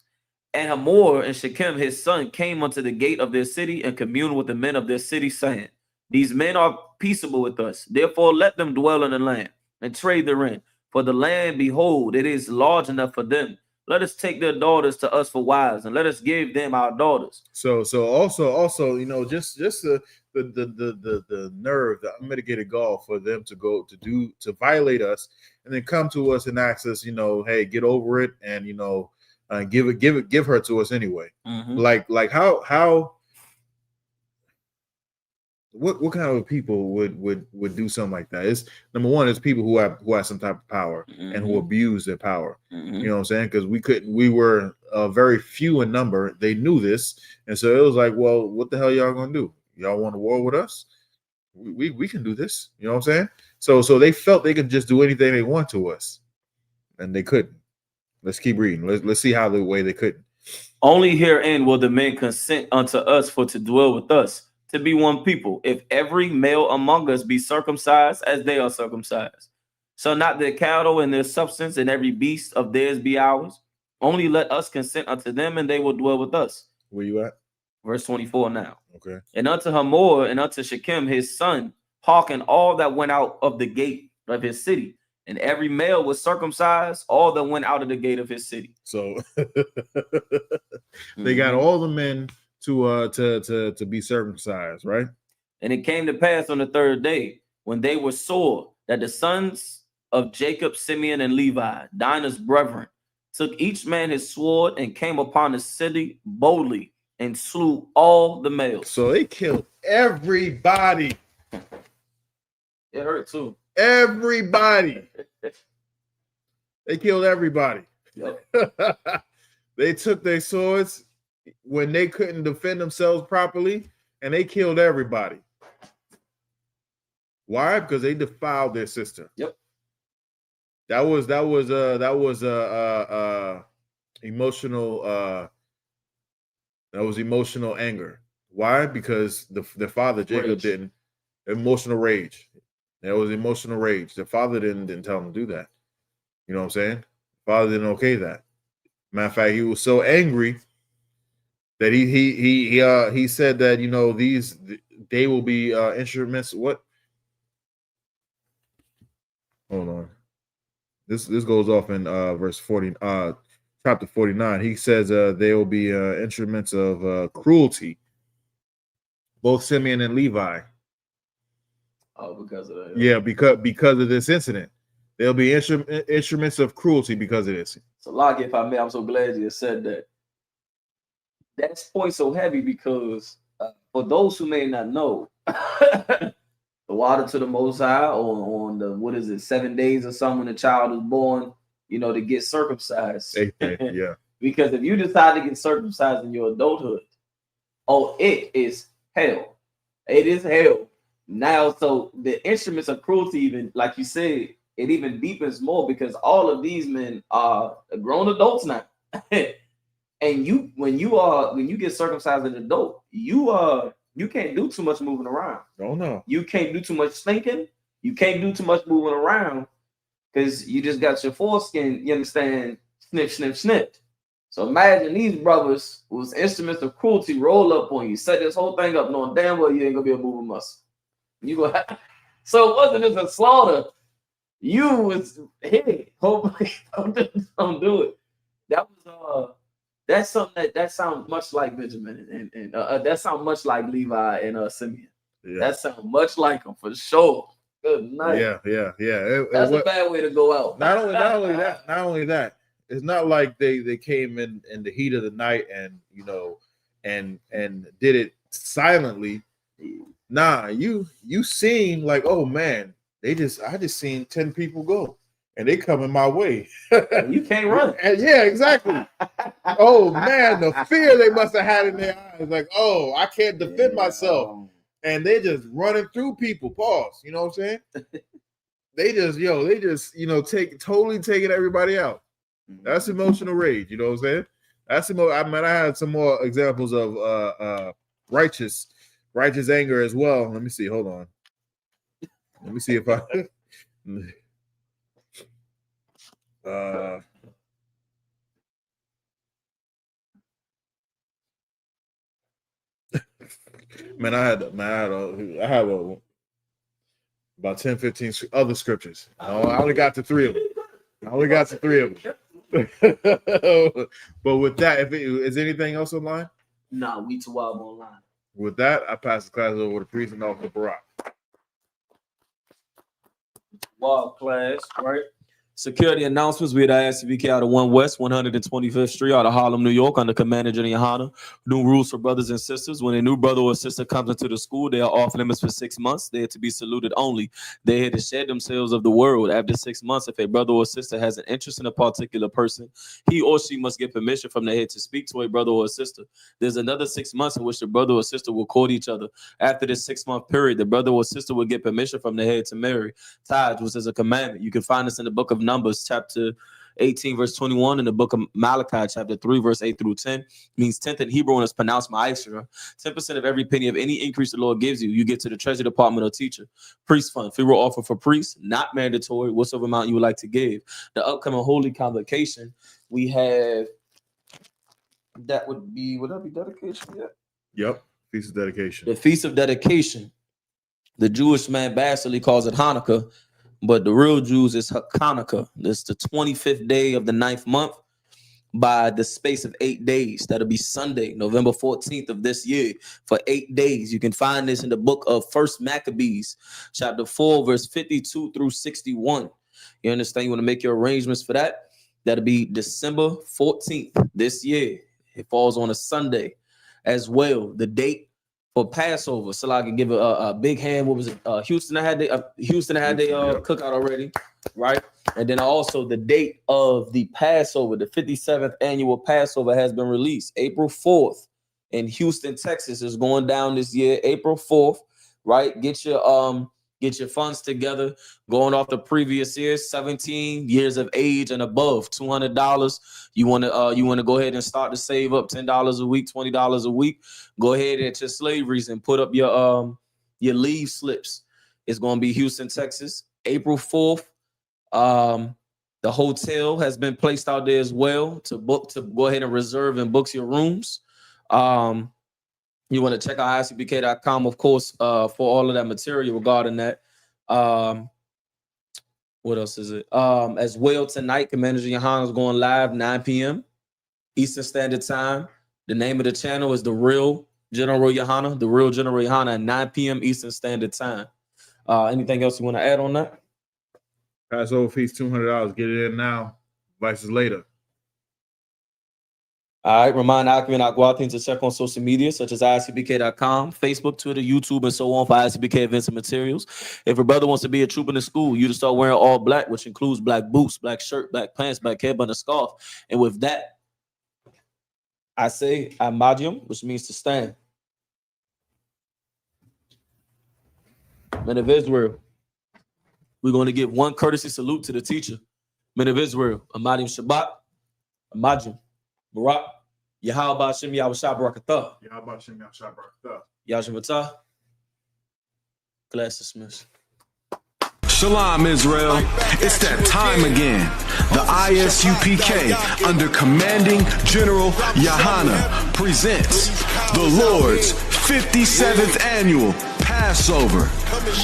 And Hamor and Shechem his son came unto the gate of their city and communed with the men of their city, saying, these men are peaceable with us, therefore let them dwell in the land and trade therein. For the land, behold, it is large enough for them. Let us take their daughters to us for wives, and let us give them our daughters. So also, just the nerve, the unmitigated gall for them to violate us and then come to us and ask us, hey, get over it, and give her to us anyway. Mhm. Like how what kind of people would do something like that? It's number one, it's people who have some type of power and who abuse their power. Mhm. You know what I'm saying? Because we were very few in number. They knew this, and so it was like, well, what the hell y'all gonna do? Y'all want to war with us? We can do this. You know what I'm saying? So they felt they could just do anything they want to us, and they couldn't. Let's keep reading. Let's see how the way they couldn't. Only herein will the men consent unto us for to dwell with us, to be one people, if every male among us be circumcised as they are circumcised. So not their cattle and their substance and every beast of theirs be ours. Only let us consent unto them, and they will dwell with us. Where you at? Verse 24 now. Okay. And unto Hamor and unto Shechem his son hearken all that went out of the gate of his city, and every male was circumcised, all that went out of the gate of his city. So they got all the men to be circumcised, right? And it came to pass on the third day, when they were sore, that the sons of Jacob, Simeon, and Levi, Dinah's brethren, took each man his sword and came upon the city boldly and slew all the males. So they killed everybody. It hurt too. Everybody. They killed everybody. Yep. They took their swords when they couldn't defend themselves properly, and they killed everybody. Why? Because they defiled their sister. Yep. That was emotional anger. Why? Because the father Jacob didn't. Emotional rage. That was emotional rage. The father didn't tell him to do that. You know what I'm saying? Father didn't okay that. Matter of fact, he was so angry that he said that they will be instruments. What? Hold on. This goes off in verse 40, chapter 49. He says they will be instruments of cruelty. Both Simeon and Levi. Oh, because of that. Yeah, because of this incident. They'll be instruments of cruelty because of this. So, Lockie, if I may, I'm so glad you said that. That's point so heavy because for those who may not know, the water to the Most High on the 7 days or something when the child is born, to get circumcised. Yeah. Because if you decide to get circumcised in your adulthood, it is hell. It is hell. Now, so the instruments of cruelty, even like you said, it even deepens more because all of these men are grown adults now. And when you get circumcised as an adult, you can't do too much moving around. Oh no. You can't do too much thinking. You can't do too much moving around because you just got your foreskin, you understand, snipped. So imagine these brothers was instruments of cruelty roll up on you, set this whole thing up knowing damn well you ain't gonna be able to move a muscle. You go. So it wasn't just a slaughter. You was hey, hopefully don't do it. That was that's something that sounds much like Benjamin and that sounds much like Levi and Simeon. Yeah. That sounds much like them for sure. Good night. Yeah. That's a bad way to go out. Not only that. It's not like they came in the heat of the night and and did it silently. Nah, you seen like, oh man, I just seen 10 people go and they coming my way. You can't run. Yeah, exactly. Oh man, the fear they must have had in their eyes, like, oh, I can't defend myself. And they just running through people. Pause. You know what I'm saying? They just totally taking everybody out. That's emotional rage. You know what I'm saying? I had some more examples of righteous anger as well. Let me see. Hold on. Let me see if I I had about 10, 15 other scriptures. I only got to 3 of them. But with that, is anything else online? Nah, we too wild online. With that, I pass the class over to Priest and Officer Barack. Wild class, right? Security announcements. We at I.S.U.P.K out of 1 West, 125th Street, out of Harlem, New York, under Commander General Yahanna. New rules for brothers and sisters. When a new brother or sister comes into the school, they are off limits for 6 months. They are to be saluted only. They are to shed themselves of the world. After 6 months, if a brother or sister has an interest in a particular person, he or she must get permission from the head to speak to a brother or a sister. There's another 6 months in which the brother or sister will court each other. After this 6-month period, the brother or sister will get permission from the head to marry. Tithes, which is a commandment. You can find this in the book of Numbers, chapter 18, verse 21, in the book of Malachi, chapter 3, verse 8 through 10. Means 10th in Hebrew and it's pronounced ma'asra. 10% of every penny of any increase the Lord gives you, you get to the treasury department or teacher. Priest fund, funeral offer for priests, not mandatory, whatsoever amount you would like to give. The upcoming holy convocation, we have, would that be dedication yet? Yep, Feast of Dedication. The Feast of Dedication. The Jewish man bastardly calls it Hanukkah, but the real Jews is Hanukkah. It's the 25th day of the 9th month by the space of 8 days. That'll be Sunday, November 14th of this year, for 8 days. You can find this in the book of 1 Maccabees, chapter 4, verse 52 through 61. You understand? You want to make your arrangements for that? That'll be December 14th this year. It falls on a Sunday as well. The date for Passover, so I can give a big hand. What was it? Houston had their cookout already, right? And then also the date of the Passover, the 57th annual Passover, has been released. April 4th in Houston, Texas, is going down this year. April 4th, right? Get your funds together. Going off the previous years, 17 years of age and above, $200. You want to go ahead and start to save up $10 a week, $20 a week. Go ahead at your slaveries and put up your leave slips. It's going to be Houston, Texas, April 4th. The hotel has been placed out there as well to go ahead and reserve and book your rooms. You want to check out ISUPK.com, of course, for all of that material regarding that. What else is it? As well, tonight, Commander Yahanna is going live 9 p.m. Eastern Standard Time. The name of the channel is The Real General Yahanna. The Real General Yahanna at 9 p.m. Eastern Standard Time. Anything else you want to add on that? Passover feast, $200. Get it in now. Vices later. All right. Remind Akmi and Aguatin to check on social media such as ISUPK.com, Facebook, Twitter, YouTube, and so on for ISUPK events and materials. If a brother wants to be a troop in the school, you to start wearing all black, which includes black boots, black shirt, black pants, black headband, and scarf. And with that, I say Amadium, which means to stand. Men of Israel, we're going to give one courtesy salute to the teacher. Men of Israel, Amadium Shabbat, Amadium, Barak, Yahweh Ba'ashem Yahweh Shabbarakatah. Yahweh Ba'ashem Yahweh Shabbarakatah. Yahweh Class dismissed. Shalom, Israel. It's that time again. The I.S.U.P.K. under Commanding General Yahanna presents the Lord's 57th Annual Passover.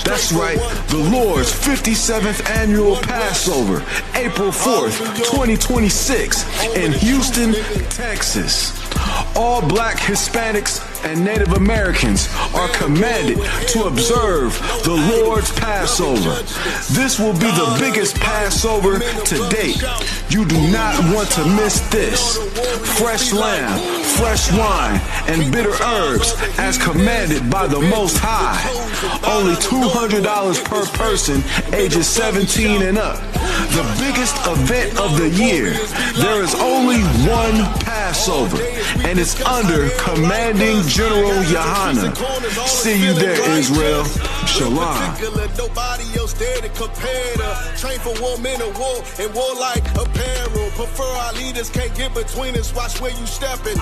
That's right, the Lord's 57th annual Passover, April 4th, 2026, in Houston, Texas. All Black, Hispanics, and Native Americans are commanded to observe the Lord's Passover. This will be the biggest Passover to date. You do not want to miss this. Fresh lamb, fresh wine, and bitter herbs as commanded by the Most High. Only $200 per person ages 17 and up. The biggest event of the year. There is only one Passover, and it's under Commanding General Yahanna. See you there, Israel. Shalom. Nobody else there to compare to. Train for war, men of war, and warlike apparel. Prefer our leaders, can't get between us. Watch where you stepping.